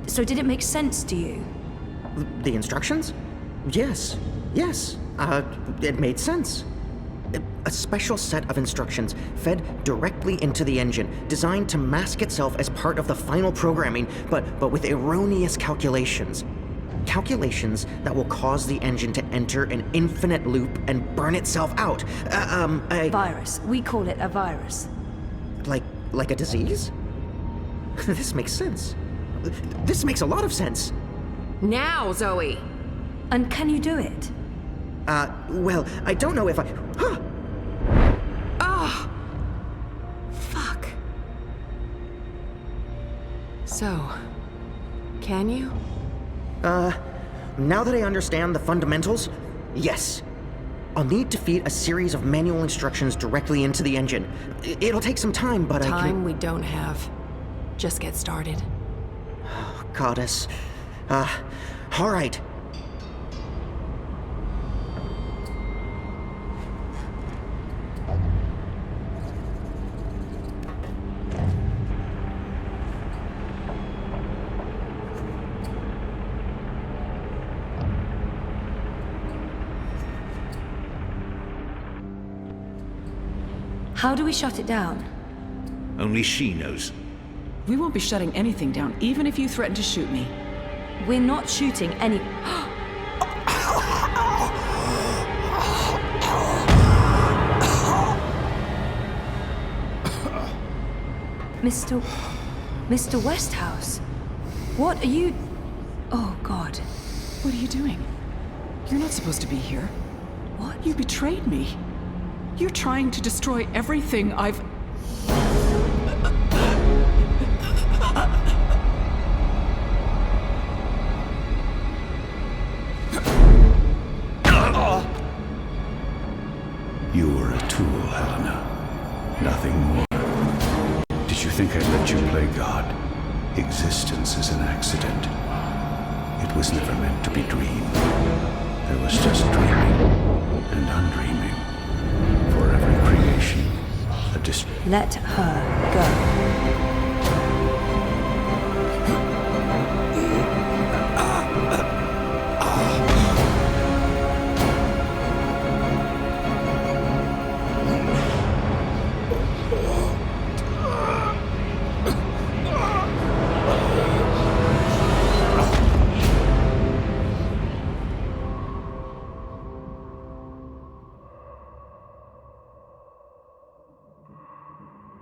So did it make sense to you? The instructions? Yes. Yes. It made sense. A special set of instructions fed directly into the engine, designed to mask itself as part of the final programming, but with erroneous calculations. calculations that will cause the engine to enter an infinite loop and burn itself out. Virus. We call it a virus. Like a disease? This makes sense. This makes a lot of sense. Now, Zoe! And can you do it? Well, I don't know if I... Huh! Oh! Fuck. So, can you? Now that I understand the fundamentals, yes. I'll need to feed a series of manual instructions directly into the engine. It'll take some time, but I can... Time we don't have. Just get started. Oh, Goddess. All right. How do we shut it down? Only she knows. We won't be shutting anything down, even if you threaten to shoot me. We're not shooting any... Mr. Westhouse? What are you... Oh, God. What are you doing? You're not supposed to be here. What? You betrayed me. You're trying to destroy everything I've... You were a tool, Helena. Nothing more. Did you think I'd let you play God? Existence is an accident. It was never meant to be dreamed. There was just dreaming and undreaming. For every creation, a Let her go.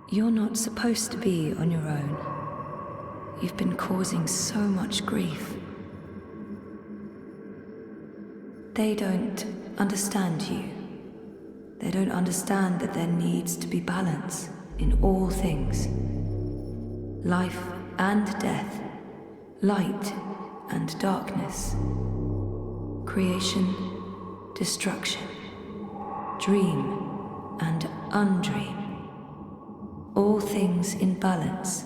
You're not supposed to be on your own. You've been causing so much grief. They don't understand you. They don't understand that there needs to be balance in all things. Life and death, light and darkness, creation, destruction, dream and undream. All things in balance.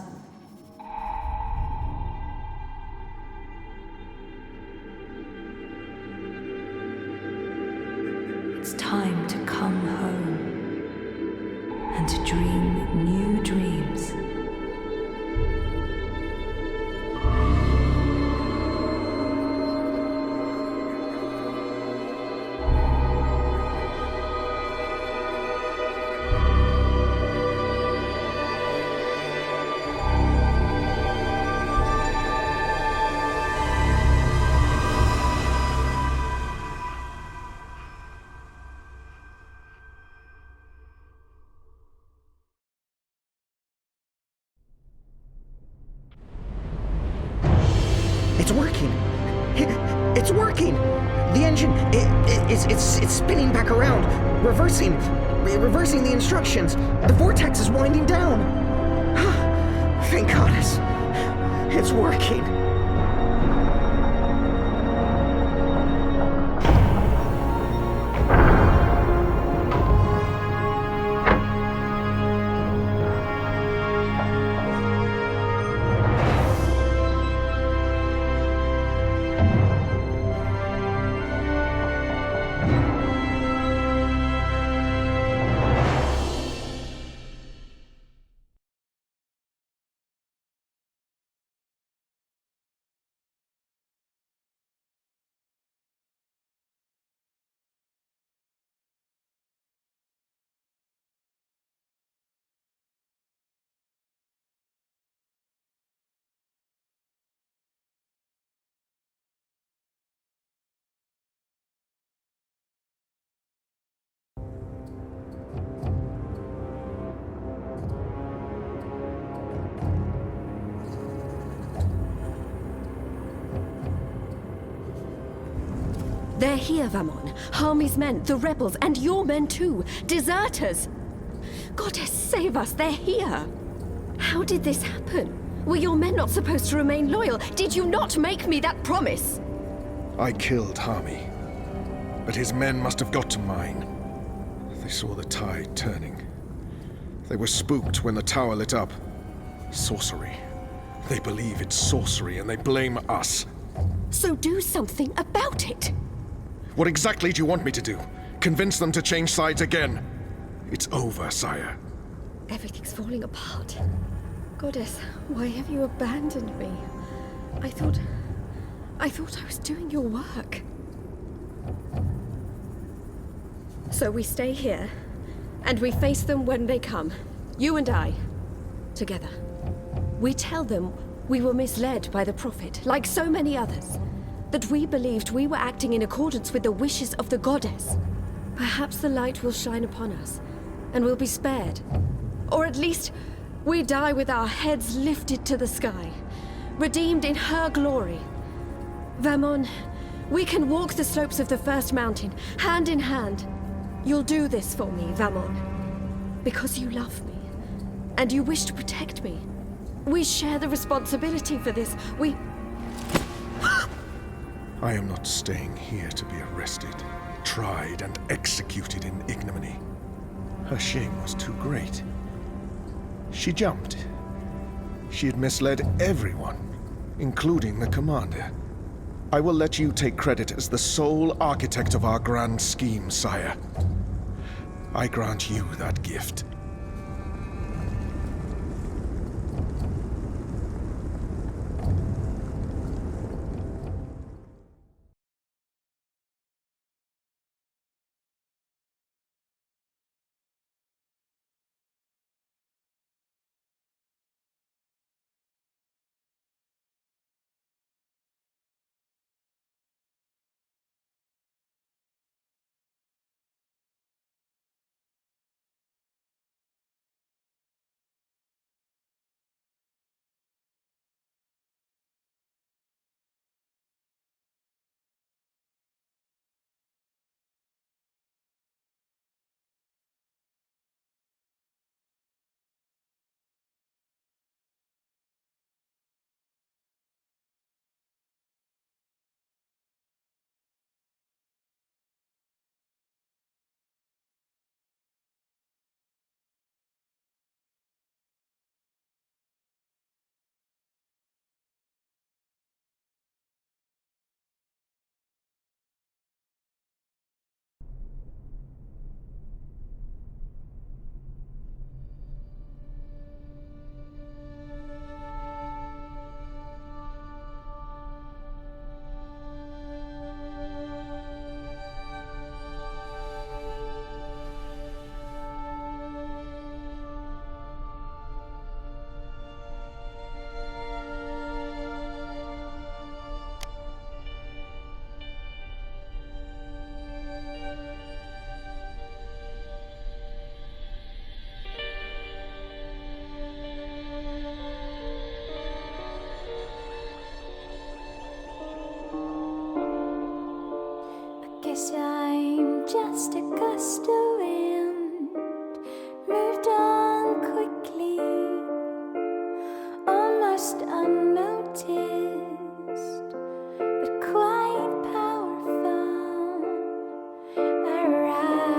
It's time to come home and to dream new dreams. It's working! It's working! The engine, it's spinning back around, reversing the instructions. The vortex is winding down. Thank goddess. It's working. They're here, Vamon. Harmy's men, the rebels, and your men too. Deserters! Goddess, save us, they're here! How did this happen? Were your men not supposed to remain loyal? Did you not make me that promise? I killed Harmy, but his men must have got to mine. They saw the tide turning. They were spooked when the tower lit up. Sorcery. They believe it's sorcery and they blame us. So do something about it! What exactly do you want me to do? Convince them to change sides again? It's over, sire. Everything's falling apart. Goddess, why have you abandoned me? I thought I was doing your work. So we stay here, and we face them when they come. You and I, together. We tell them we were misled by the Prophet, like so many others. That we believed we were acting in accordance with the wishes of the Goddess. Perhaps the light will shine upon us, and we'll be spared. Or at least, we die with our heads lifted to the sky, redeemed in her glory. Vamon, we can walk the slopes of the First Mountain, hand in hand. You'll do this for me, Vamon. Because you love me, and you wish to protect me. We share the responsibility for this. I am not staying here to be arrested, tried, and executed in ignominy. Her shame was too great. She jumped. She had misled everyone, including the commander. I will let you take credit as the sole architect of our grand scheme, sire. I grant you that gift. Guess I'm just a gust of wind, moved on quickly, almost unnoticed, but quite powerful. A rush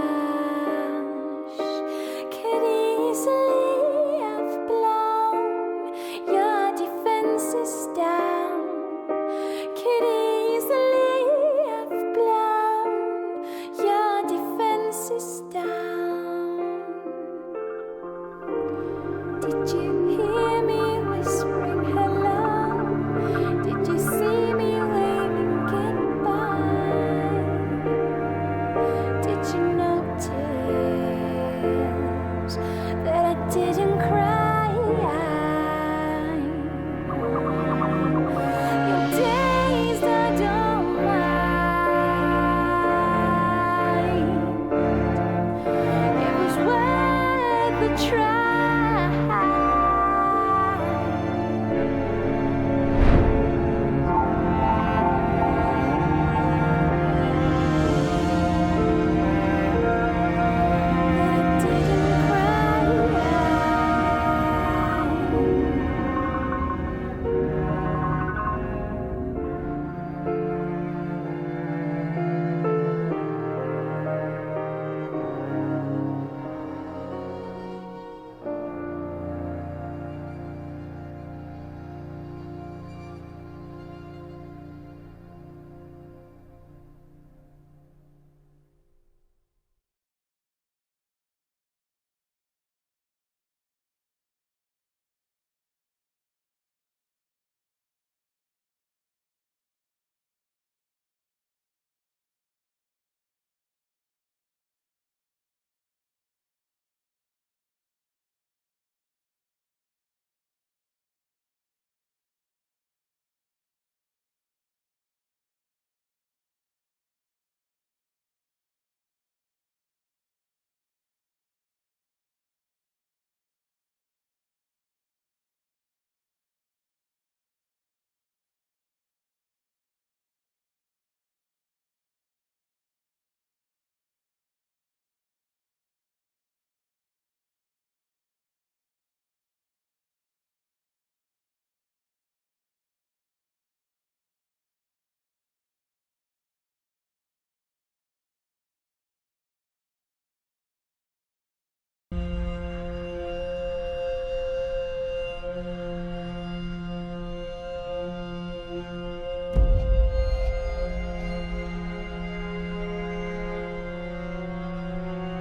could easily have blown your defenses down, could easily down. Did you hear me whispering hello? Did you see me waving goodbye? Did you notice that I didn't cry? Your days I don't try.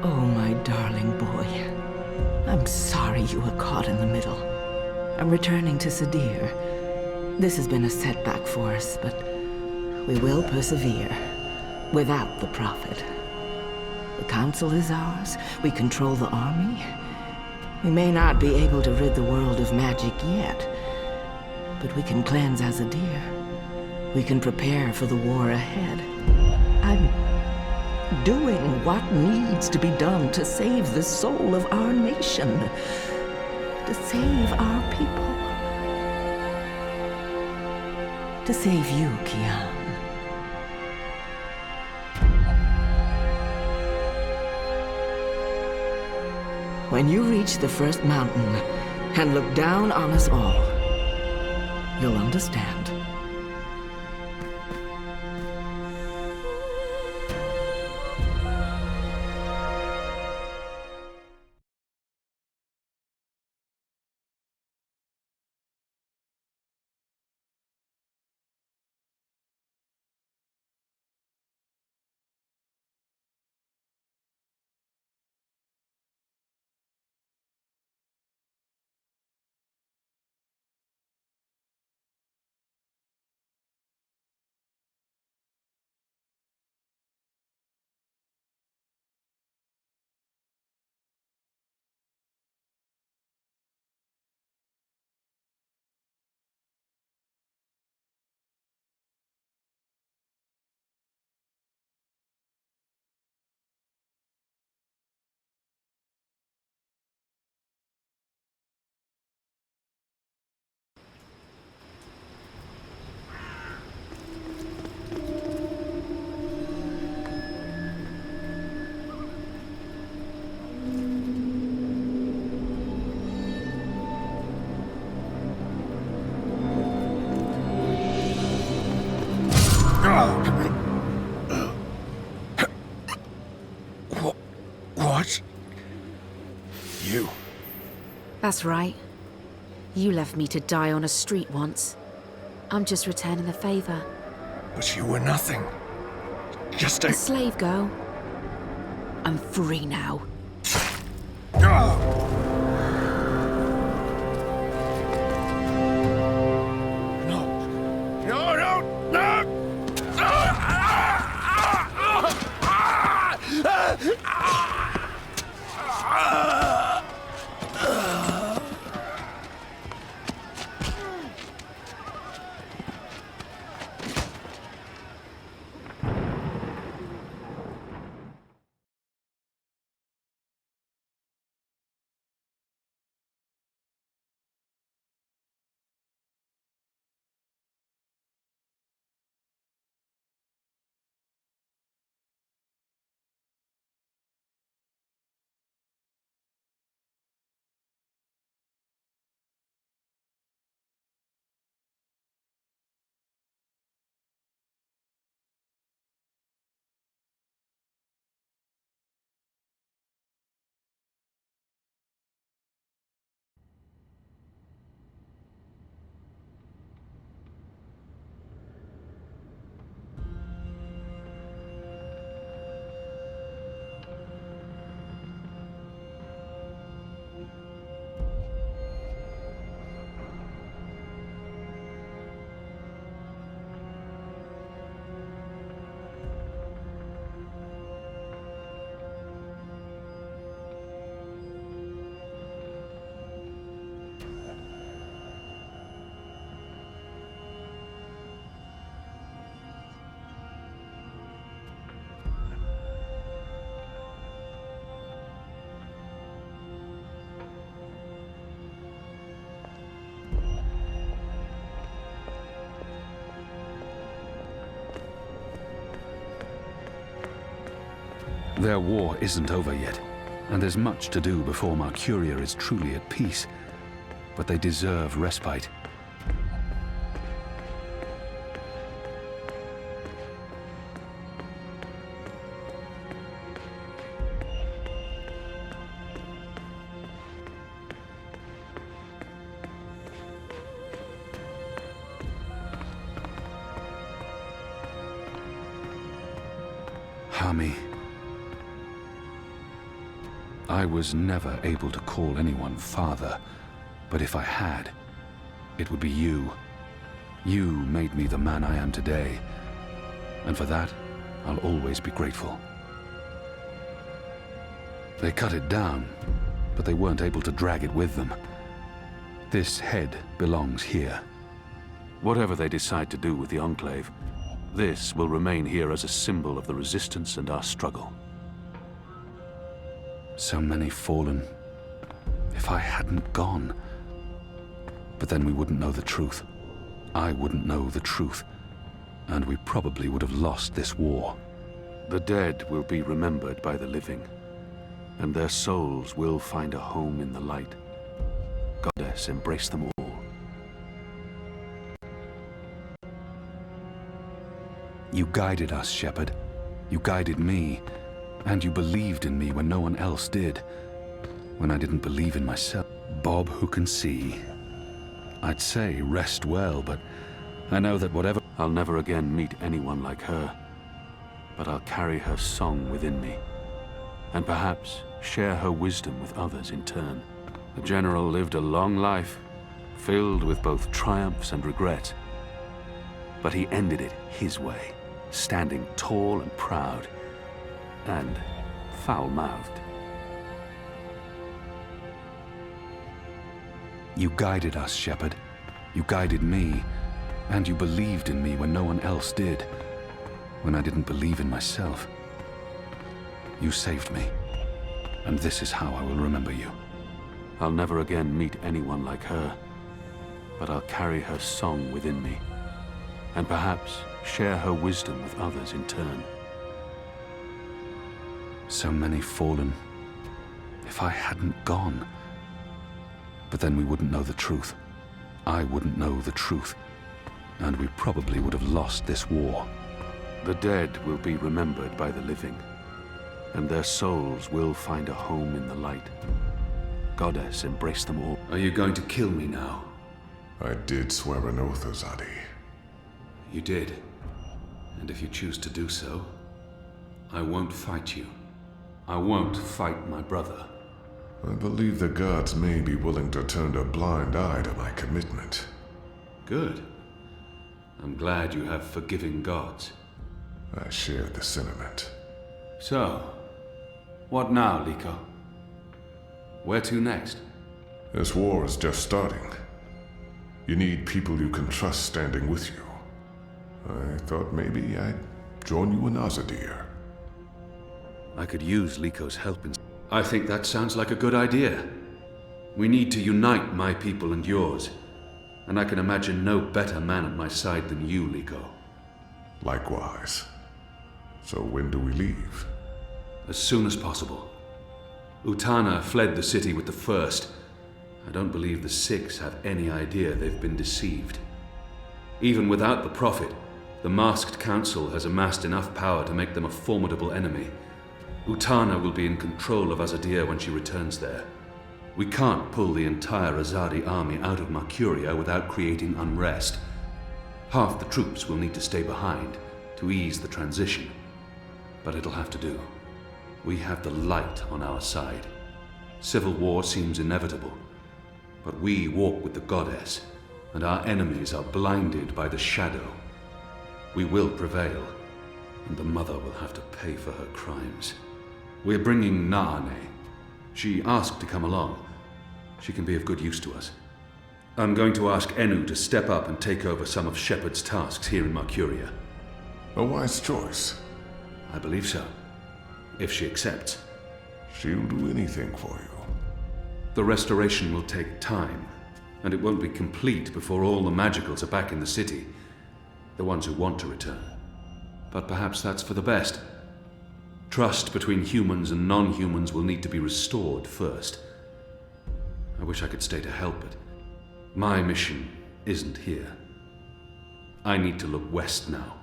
Oh, my darling boy. I'm sorry you were caught in the middle. I'm returning to Sadir. This has been a setback for us, but we will persevere without the Prophet. The Council is ours. We control the army. We may not be able to rid the world of magic yet, but we can cleanse Azadir. We can prepare for the war ahead. I'm doing what needs to be done to save the soul of our nation, to save our people, to save you, Kian. When you reach the first mountain and look down on us all, you'll understand. What? You? That's right. You left me to die on a street once. I'm just returning the favor. But you were nothing. Just A slave girl. I'm free now. Their war isn't over yet, and there's much to do before Mercuria is truly at peace. But they deserve respite. Hami. I was never able to call anyone father, but if I had, it would be you. You made me the man I am today, and for that, I'll always be grateful. They cut it down, but they weren't able to drag it with them. This head belongs here. Whatever they decide to do with the Enclave, this will remain here as a symbol of the resistance and our struggle. So many fallen. If I hadn't gone. But then we wouldn't know the truth. I wouldn't know the truth. And we probably would have lost this war. The dead will be remembered by the living, and their souls will find a home in the light. Goddess, embrace them all. You guided us, Shepherd. You guided me. And you believed in me when no one else did. When I didn't believe in myself. Bob who can see. I'd say rest well, but I know that whatever... I'll never again meet anyone like her. But I'll carry her song within me. And perhaps share her wisdom with others in turn. The General lived a long life, filled with both triumphs and regret. But he ended it his way, standing tall and proud. And foul-mouthed. You guided us, Shepherd. You guided me, and you believed in me when no one else did. When I didn't believe in myself. You saved me, and this is how I will remember you. I'll never again meet anyone like her, but I'll carry her song within me, and perhaps share her wisdom with others in turn. So many fallen. If I hadn't gone. But then we wouldn't know the truth. I wouldn't know the truth. And we probably would have lost this war. The dead will be remembered by the living, and their souls will find a home in the light. Goddess, embrace them all. Are you going to kill me now? I did swear an oath, Azadi. You did. And if you choose to do so, I won't fight you. I won't fight my brother. I believe the gods may be willing to turn a blind eye to my commitment. Good. I'm glad you have forgiving gods. I share the sentiment. So, what now, Liko? Where to next? This war is just starting. You need people you can trust standing with you. I thought maybe I'd join you in Azadir. I could use Liko's help in... I think that sounds like a good idea. We need to unite my people and yours. And I can imagine no better man at my side than you, Liko. Likewise. So when do we leave? As soon as possible. Utana fled the city with the first. I don't believe the Six have any idea they've been deceived. Even without the Prophet, the Masked Council has amassed enough power to make them a formidable enemy. Utana will be in control of Azadir when she returns there. We can't pull the entire Azadi army out of Mercuria without creating unrest. Half the troops will need to stay behind to ease the transition. But it'll have to do. We have the light on our side. Civil war seems inevitable. But we walk with the goddess, and our enemies are blinded by the shadow. We will prevail, and the mother will have to pay for her crimes. We're bringing Naane. She asked to come along. She can be of good use to us. I'm going to ask Enu to step up and take over some of Shepard's tasks here in Mercuria. A wise choice. I believe so. If she accepts. She'll do anything for you. The restoration will take time, and it won't be complete before all the magicals are back in the city. The ones who want to return. But perhaps that's for the best. Trust between humans and non-humans will need to be restored first. I wish I could stay to help it. My mission isn't here. I need to look west now.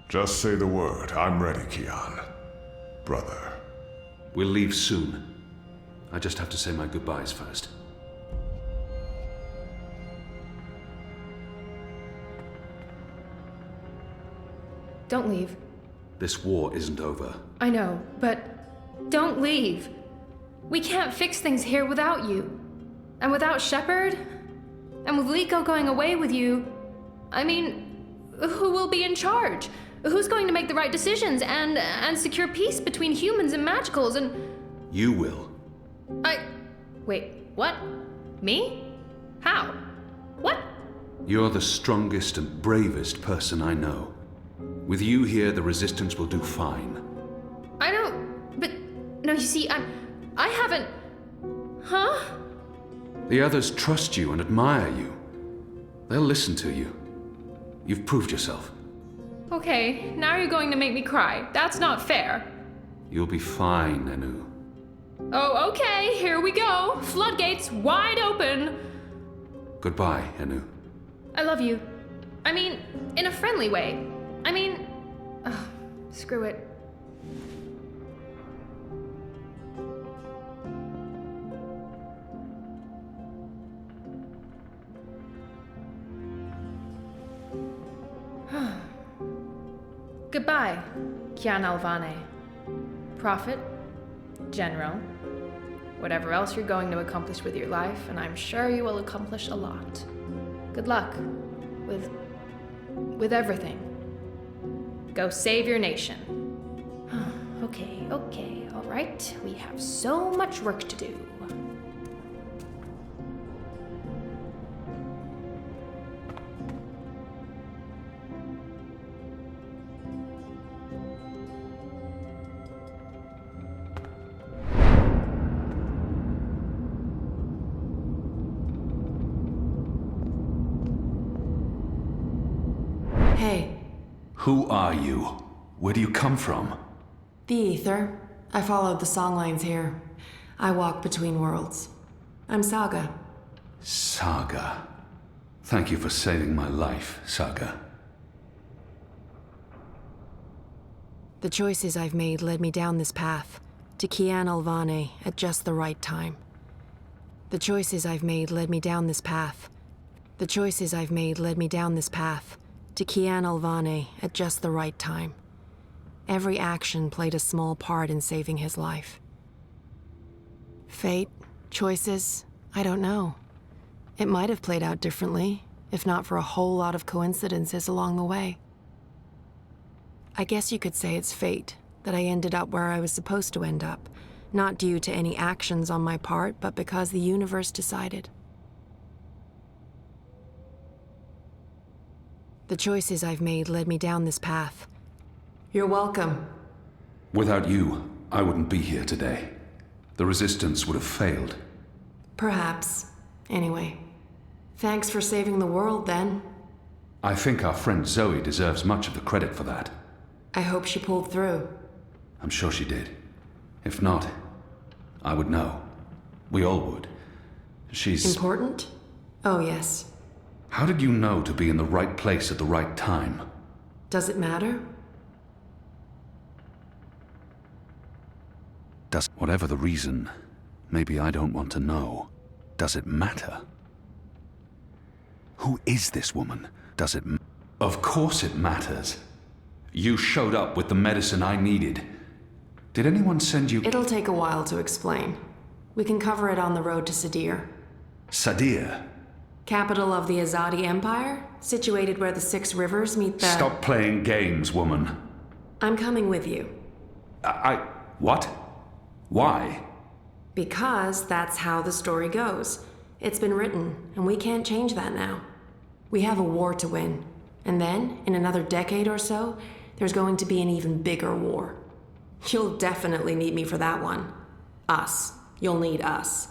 Just say the word. I'm ready, Kian. Brother. We'll leave soon. I just have to say my goodbyes first. Don't leave. This war isn't over. I know, but don't leave. We can't fix things here without you. And without Shepard? And with Liko going away with you, I mean, who will be in charge? Who's going to make the right decisions and secure peace between humans and magicals and... You will. Wait, what? Me? How? What? You're the strongest and bravest person I know. With you here, the Resistance will do fine. I don't... But... No, you see, I haven't... Huh? The others trust you and admire you. They'll listen to you. You've proved yourself. Okay, now you're going to make me cry. That's not fair. You'll be fine, Anu. Oh, okay, here we go. Floodgates wide open. Goodbye, Anu. I love you. I mean, in a friendly way. I mean... screw it. Goodbye, Kian Alvane. Prophet, General, whatever else you're going to accomplish with your life, and I'm sure you will accomplish a lot. Good luck with everything. Go save your nation. Okay, all right. We have so much work to do. Hey. Who are you? Where do you come from? The Ether. I followed the songlines here. I walk between worlds. I'm Saga. Saga. Thank you for saving my life, Saga. The choices I've made led me down this path, to Kian Alvane at just the right time. The choices I've made led me down this path. The choices I've made led me down this path, to Kian Alvane at just the right time. Every action played a small part in saving his life. Fate, choices, I don't know. It might have played out differently, if not for a whole lot of coincidences along the way. I guess you could say it's fate that I ended up where I was supposed to end up, not due to any actions on my part, but because the universe decided. The choices I've made led me down this path. You're welcome. Without you, I wouldn't be here today. The Resistance would have failed. Perhaps. Anyway, thanks for saving the world, then. I think our friend Zoe deserves much of the credit for that. I hope she pulled through. I'm sure she did. If not, I would know. We all would. She's... Important? Oh, yes. How did you know to be in the right place at the right time? Does it matter? Whatever the reason, maybe I don't want to know. Does it matter? Who is this woman? Does it... Of course it matters. You showed up with the medicine I needed. Did anyone send you... It'll take a while to explain. We can cover it on the road to Sadir. Sadir? Capital of the Azadi Empire, situated where the 6 rivers meet the... Stop playing games, woman. I'm coming with you. What? Why? Because that's how the story goes. It's been written, and we can't change that now. We have a war to win. And then, in another decade or so, there's going to be an even bigger war. You'll definitely need me for that one. Us. You'll need us.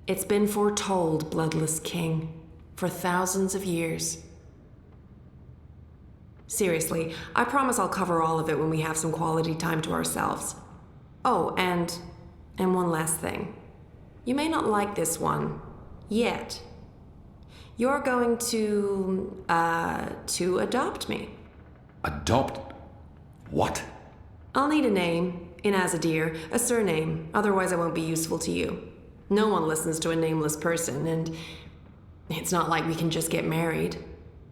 It's been foretold, Bloodless King. For thousands of years. Seriously, I promise I'll cover all of it when we have some quality time to ourselves. Oh, and one last thing. You may not like this one. Yet. You're going to adopt me. Adopt? What? I'll need a name, in Azadir, a surname, otherwise I won't be useful to you. No one listens to a nameless person, and it's not like we can just get married.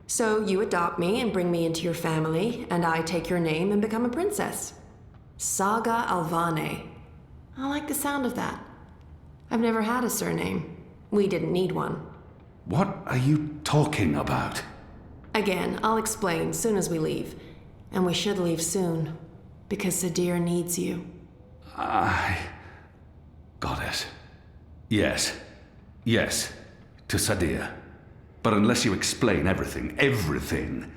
So you adopt me and bring me into your family, and I take your name and become a princess. Saga Alvane. I like the sound of that. I've never had a surname. We didn't need one. What are you talking about? Again, I'll explain soon as we leave. And we should leave soon, because Sadir needs you. I... got it. Yes. Yes. To Sadir. But unless you explain everything,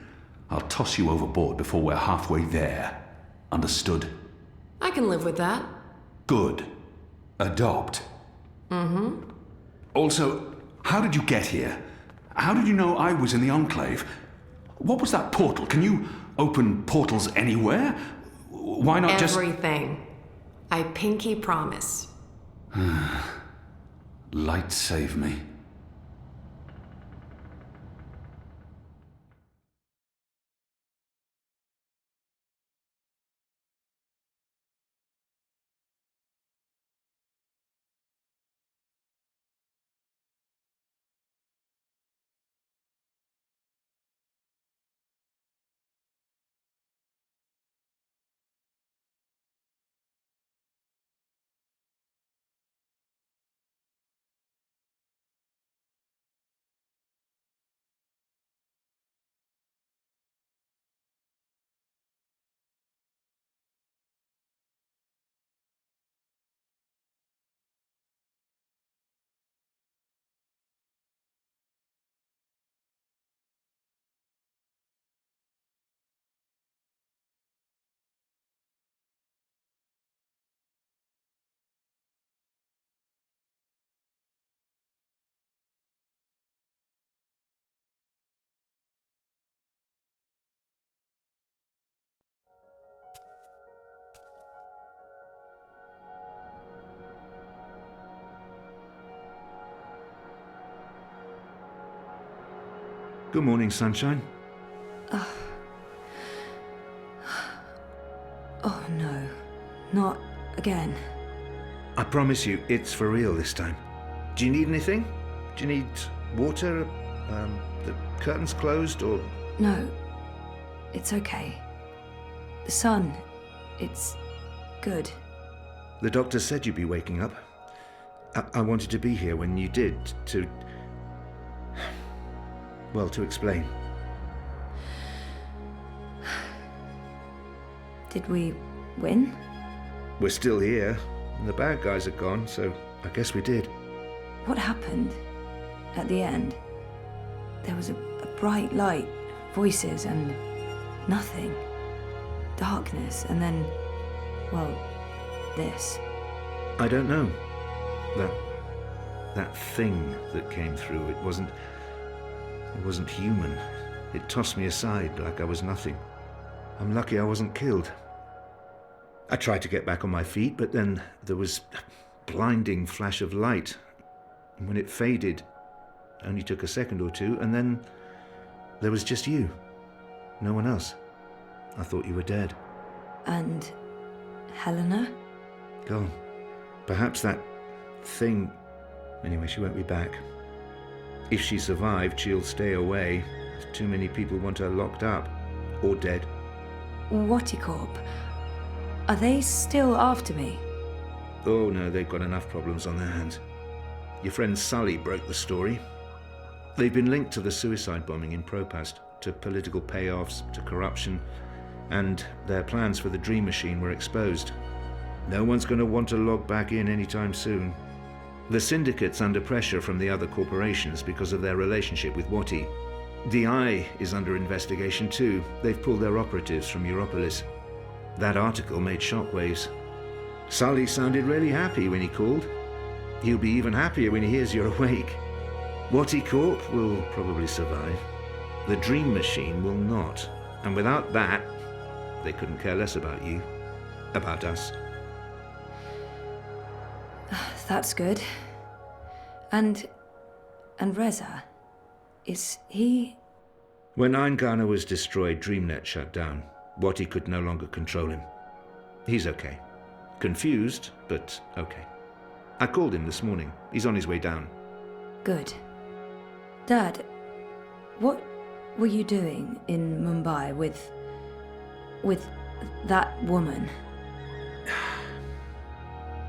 I'll toss you overboard before we're halfway there. Understood? I can live with that. Good. Adopt. Mm-hmm. Also, how did you get here? How did you know I was in the Enclave? What was that portal? Can you open portals anywhere? Why not just... Everything. I pinky promise. Light save me. Good morning, sunshine. Oh no, not again. I promise you, it's for real this time. Do you need anything? Do you need water? The curtains closed, or...? No, it's okay. The sun, it's good. The doctor said you'd be waking up. I wanted to be here when you did, to... well, to explain. Did we win? We're still here, and the bad guys are gone, so I guess we did. What happened at the end? There was a bright light, voices, and nothing. Darkness, and then, well, this. I don't know. That thing that came through, it wasn't human. It tossed me aside like I was nothing. I'm lucky I wasn't killed. I tried to get back on my feet, but then there was a blinding flash of light. And when it faded, it only took a second or two, and then there was just you. No one else. I thought you were dead. And Helena? Gone. Perhaps that thing... Anyway, she won't be back. If she survived, she'll stay away. Too many people want her locked up. Or dead. Whatticorp? Are they still after me? Oh no, they've got enough problems on their hands. Your friend Sully broke the story. They've been linked to the suicide bombing in Propast, to political payoffs, to corruption, and their plans for the Dream Machine were exposed. No one's going to want to log back in anytime soon. The Syndicate's under pressure from the other corporations because of their relationship with Wati. DI is under investigation too. They've pulled their operatives from Europolis. That article made shockwaves. Sully sounded really happy when he called. He'll be even happier when he hears you're awake. Wati Corp will probably survive. The Dream Machine will not. And without that, they couldn't care less about you. About us. That's good. And Reza, is he... When Eingana was destroyed, DreamNet shut down. Wati could no longer control him. He's okay. Confused, but okay. I called him this morning. He's on his way down. Good. Dad, what were you doing in Mumbai with that woman?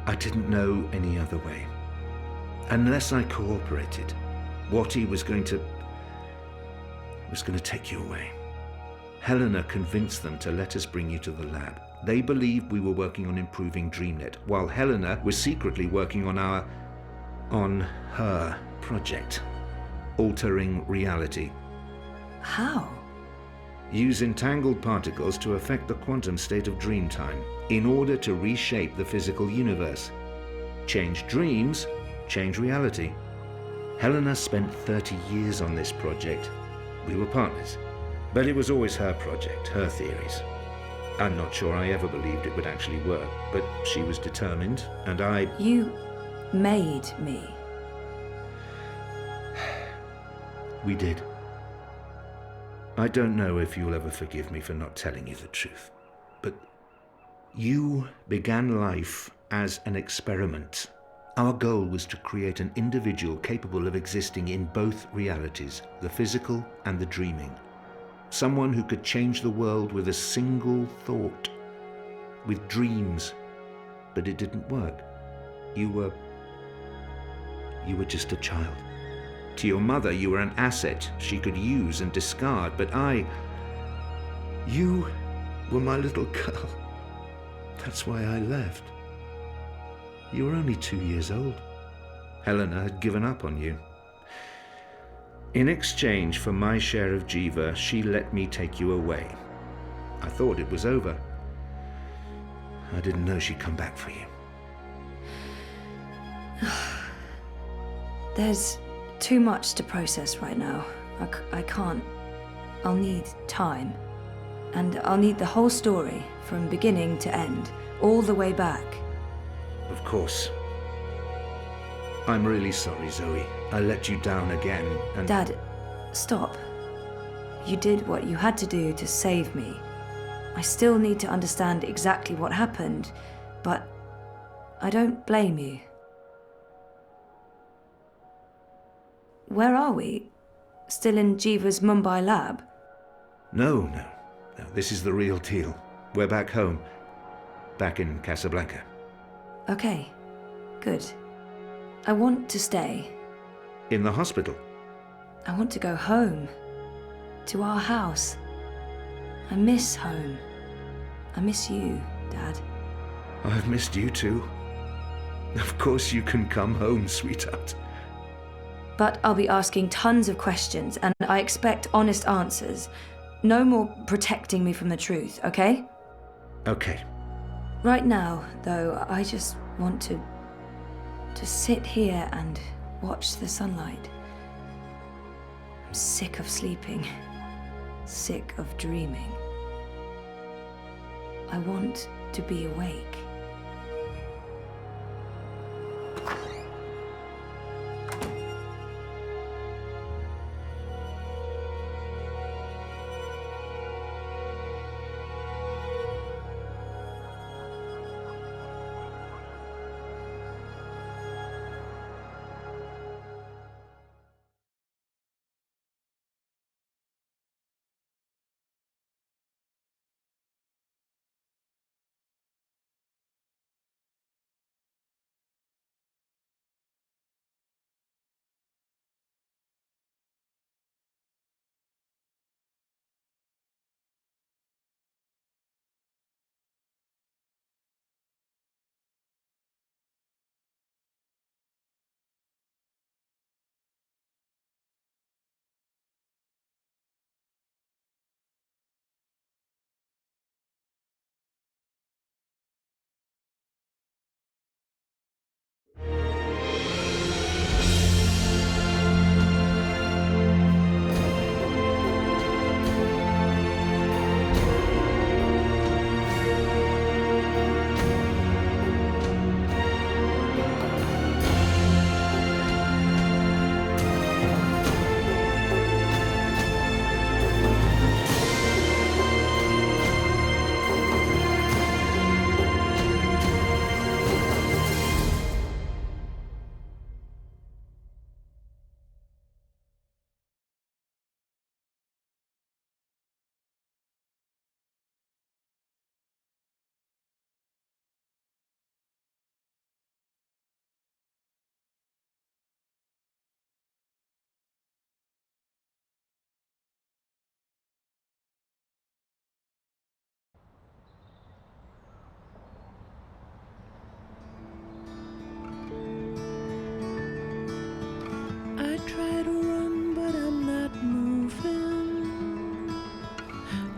I didn't know any other way. Unless I cooperated, Wattie was going to take you away. Helena convinced them to let us bring you to the lab. They believed we were working on improving DreamNet, while Helena was secretly working on her project, altering reality. How? Use entangled particles to affect the quantum state of dreamtime in order to reshape the physical universe. Change dreams, change reality. Helena spent 30 years on this project. We were partners, but it was always her project, her theories. I'm not sure I ever believed it would actually work, but she was determined, and I... You made me. We did. I don't know if you'll ever forgive me for not telling you the truth, but you began life as an experiment. Our goal was to create an individual capable of existing in both realities, the physical and the dreaming. Someone who could change the world with a single thought, with dreams. But it didn't work. You were just a child. To your mother, you were an asset she could use and discard, but you were my little girl. That's why I left. You were only 2 years old. Helena had given up on you. In exchange for my share of Jiva, she let me take you away. I thought it was over. I didn't know she'd come back for you. There's too much to process right now. I can't. I'll need time. And I'll need the whole story, from beginning to end, all the way back. Of course. I'm really sorry, Zoe. I let you down again, and... Dad, stop. You did what you had to do to save me. I still need to understand exactly what happened, but I don't blame you. Where are we? Still in Jiva's Mumbai lab? No. This is the real deal. We're back home. Back in Casablanca. Okay, good. I want to stay. In the hospital? I want to go home. To our house. I miss home. I miss you, Dad. I've missed you too. Of course you can come home, sweetheart. But I'll be asking tons of questions, and I expect honest answers. No more protecting me from the truth, okay? Okay. Right now, though, I just want to sit here and watch the sunlight. I'm sick of sleeping. Sick of dreaming. I want to be awake.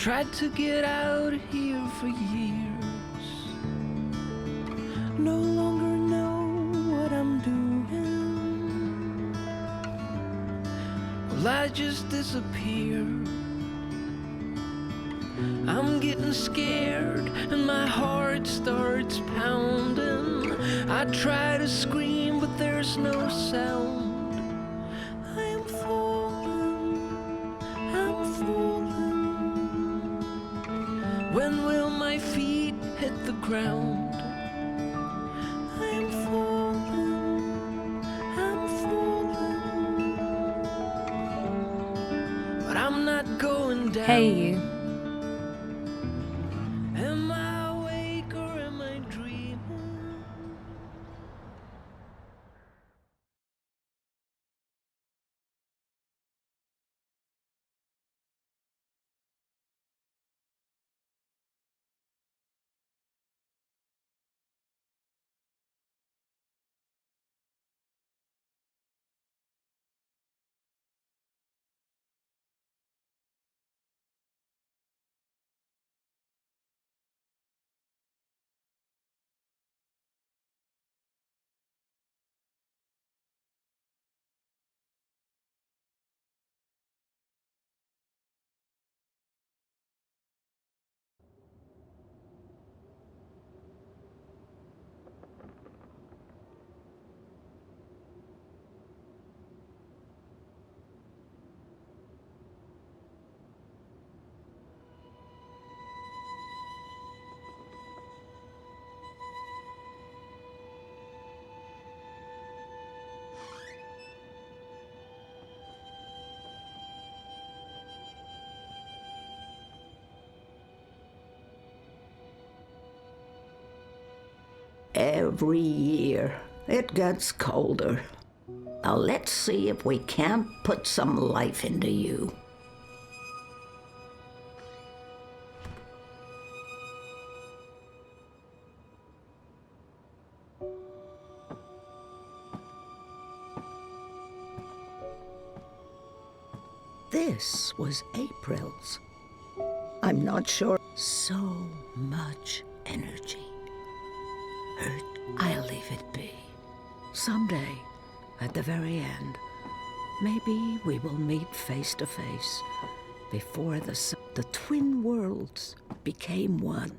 Tried to get out of here for years. No longer know what I'm doing. Well, I just disappeared. I'm getting scared and my heart starts pounding. I try to scream, but there's no sound. I am falling, I'm falling. When will my feet hit the ground? I am falling, I'm falling. But I'm not going down. Hey, you. Am I awake or am I dreaming? Every year, it gets colder. Now let's see if we can't put some life into you. This was April's. I'm not sure. So much energy. I'll leave it be. Someday, at the very end, maybe we will meet face to face before the twin worlds became one,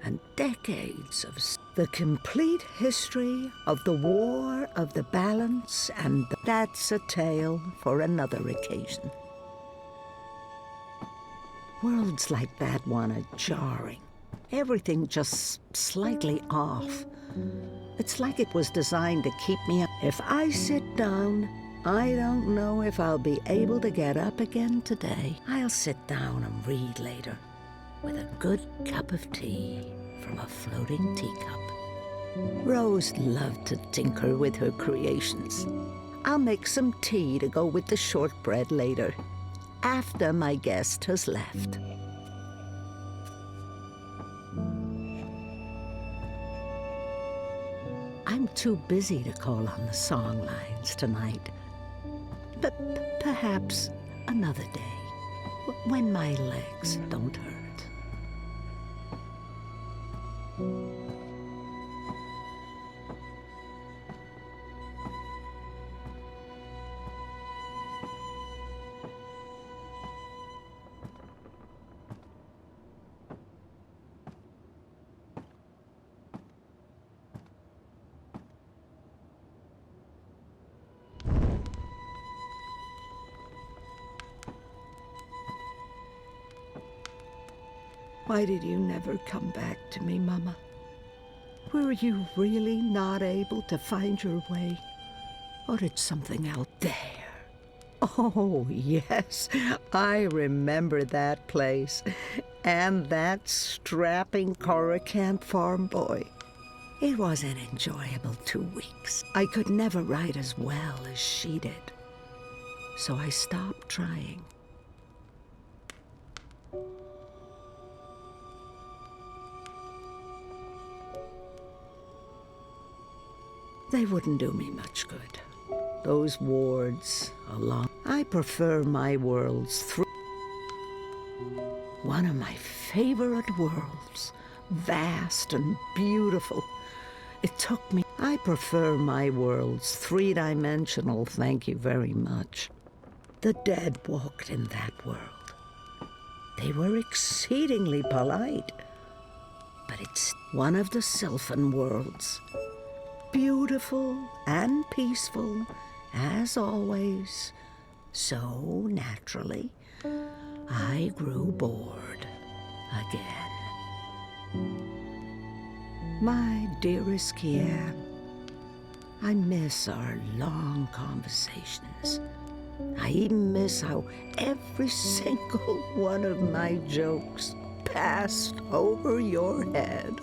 and decades of the complete history of the War of the Balance, and that's a tale for another occasion. Worlds like that one are jarring. Everything just slightly off. It's like it was designed to keep me up. If I sit down, I don't know if I'll be able to get up again today. I'll sit down and read later, with a good cup of tea from a floating teacup. Rose loved to tinker with her creations. I'll make some tea to go with the shortbread later, after my guest has left. I'm too busy to call on the song lines tonight. But perhaps another day, when my legs don't hurt. Why did you never come back to me, Mama? Were you really not able to find your way? Or did something out there? Oh, yes, I remember that place. And that strapping Coruscant farm boy. It was an enjoyable 2 weeks. I could never write as well as she did. So I stopped trying. They wouldn't do me much good. Those wards along. I prefer my worlds through. one of my favorite worlds. Vast and beautiful. It took me... I prefer my worlds three-dimensional, thank you very much. The dead walked in that world. They were exceedingly polite. But it's one of the Sylphan worlds. Beautiful and peaceful, as always. So, naturally, I grew bored again. My dearest Kian, I miss our long conversations. I even miss how every single one of my jokes passed over your head.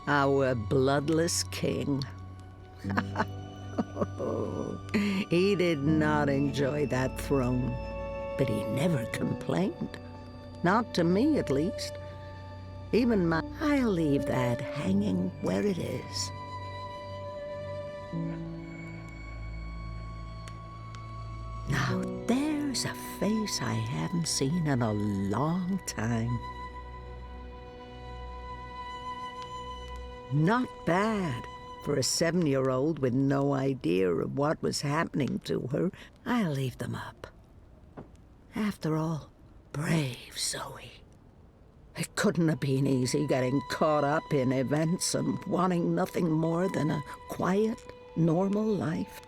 Our bloodless king. He did not enjoy that throne, but he never complained. Not to me, at least. Even my... I'll leave that hanging where it is. Now, there's a face I haven't seen in a long time. Not bad for a 7-year-old with no idea of what was happening to her. I'll leave them up. After all, brave Zoe. It couldn't have been easy getting caught up in events and wanting nothing more than a quiet, normal life.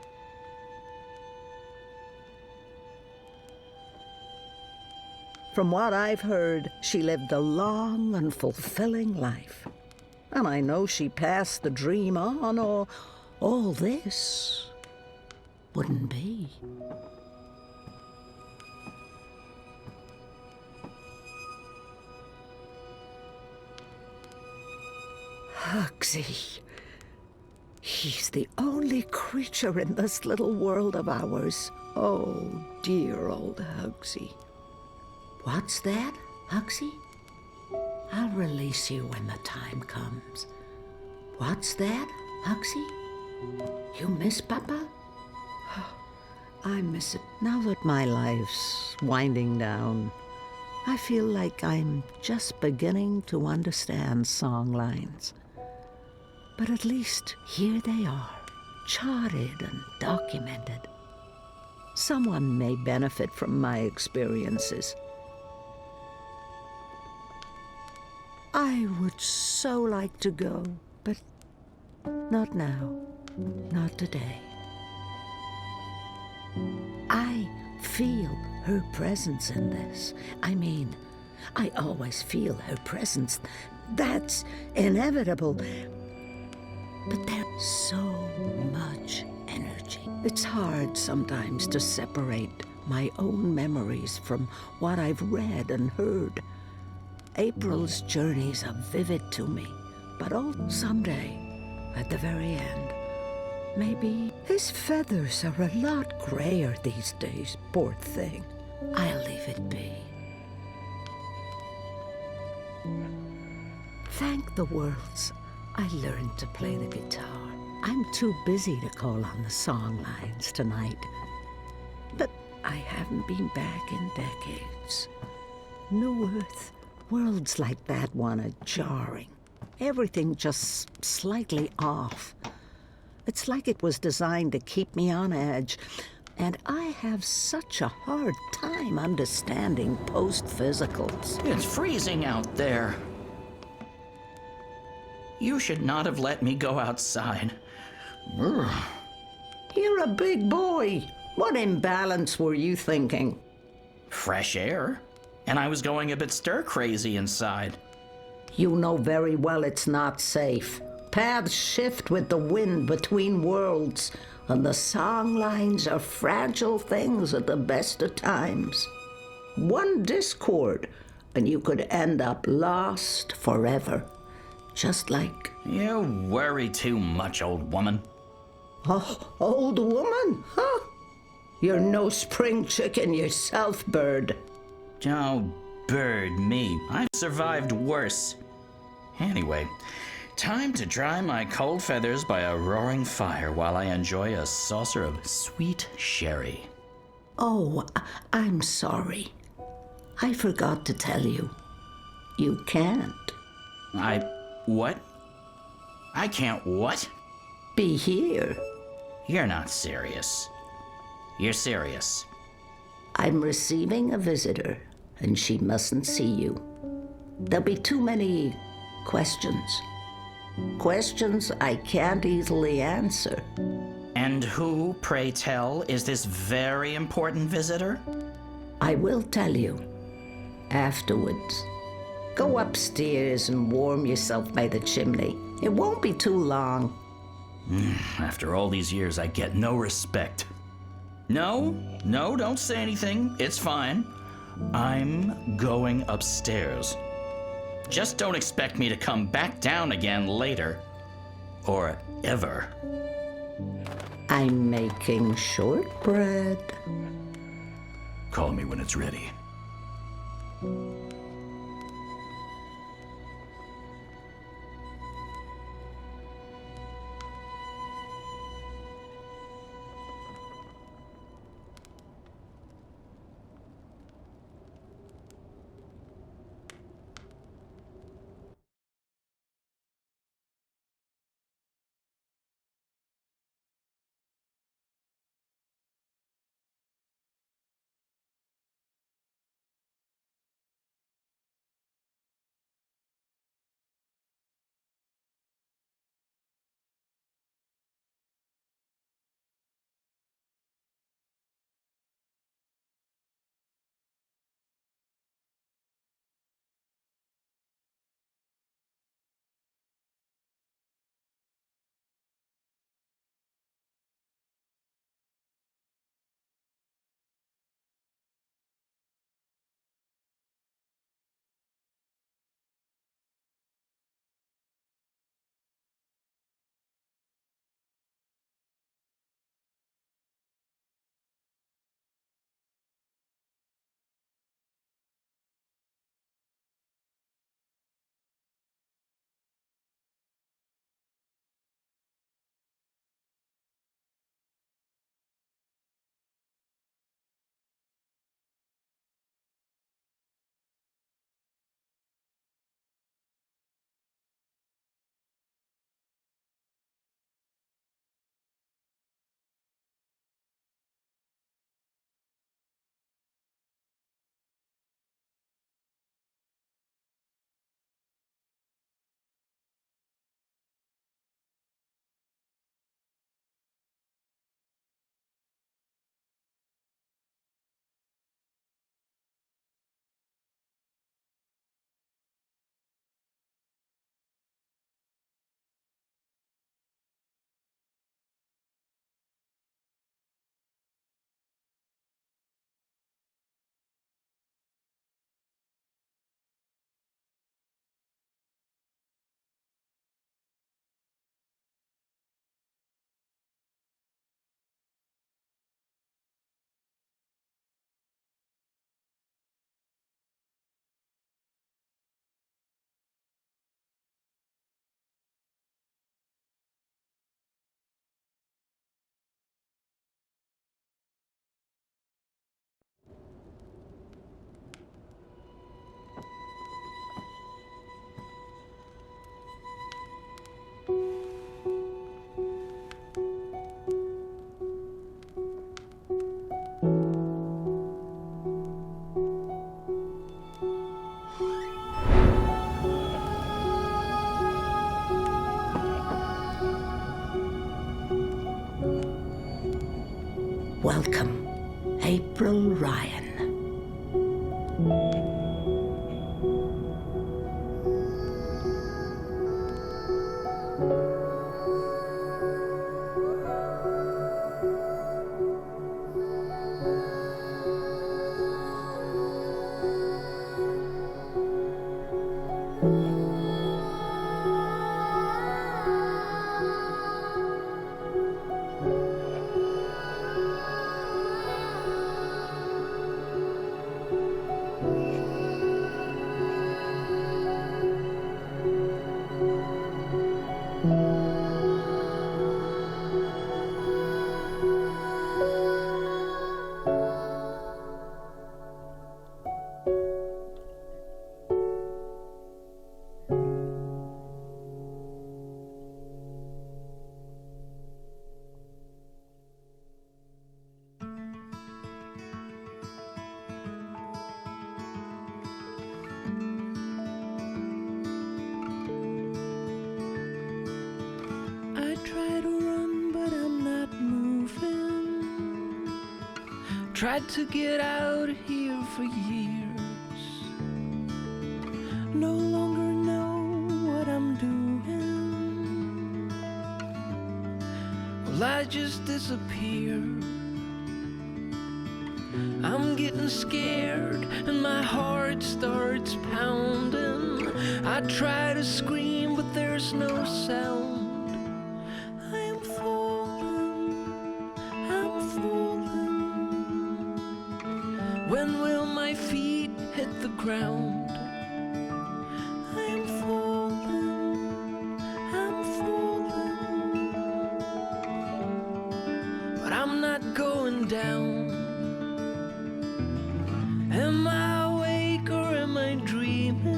From what I've heard, she lived a long and fulfilling life. And I know she passed the dream on, or all this wouldn't be. Hugsy. He's the only creature in this little world of ours. Oh, dear old Hugsy. What's that, Hugsy? I'll release you when the time comes. What's that, Hugsy? You miss Papa? I miss it. Now that my life's winding down, I feel like I'm just beginning to understand song lines. But at least here they are, charted and documented. Someone may benefit from my experiences. I would so like to go, but not now, not today. I feel her presence in this. I mean, I always feel her presence. That's inevitable. But there's so much energy. It's hard sometimes to separate my own memories from what I've read and heard. April's journeys are vivid to me, but someday, at the very end, maybe his feathers are a lot grayer these days, poor thing. I'll leave it be. Thank the worlds I learned to play the guitar. I'm too busy to call on the song lines tonight. But I haven't been back in decades. New Earth, worlds like that one are jarring. Everything just slightly off. It's like it was designed to keep me on edge. And I have such a hard time understanding post-physicals. It's freezing out there. You should not have let me go outside. Brr. You're a big boy. What imbalance were you thinking? Fresh air. And I was going a bit stir-crazy inside. You know very well it's not safe. Paths shift with the wind between worlds, and the song lines are fragile things at the best of times. One discord, and you could end up lost forever. Just like... You worry too much, old woman. Oh, old woman, huh? You're no spring chicken yourself, bird. Oh, bird me. I've survived worse. Anyway, time to dry my cold feathers by a roaring fire while I enjoy a saucer of sweet sherry. Oh, I'm sorry. I forgot to tell you. You can't. What? I can't what? Be here. You're not serious. You're serious. I'm receiving a visitor, and she mustn't see you. There'll be too many questions. Questions I can't easily answer. And who, pray tell, is this very important visitor? I will tell you. Afterwards. Go upstairs and warm yourself by the chimney. It won't be too long. After all these years, I get no respect. No, don't say anything. It's fine. I'm going upstairs. Just don't expect me to come back down again later. Or ever. I'm making shortbread. Call me when it's ready. Welcome, April Ryan. Tried to get out of here for years. No longer know what I'm doing. Well, I just disappear. I'm getting scared and my heart starts pounding. I try to scream, but there's no sound. I am falling, I'm falling. When will my feet hit the ground? I am falling, I'm falling. But I'm not going down. Am I awake or am I dreaming?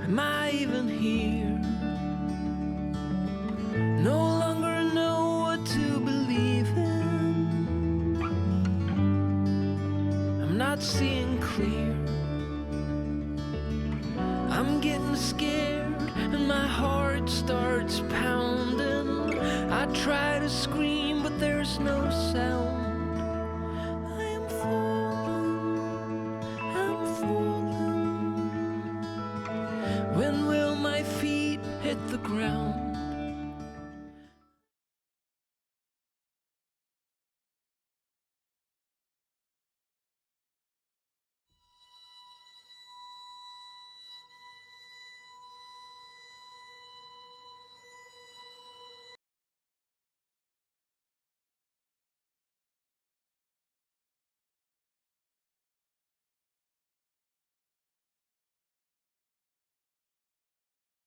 Am I even here? No longer know what to believe in. I'm not seeing clear. I'm getting scared and my heart starts pounding. I try to scream, but there's no sound. When will my feet hit the ground?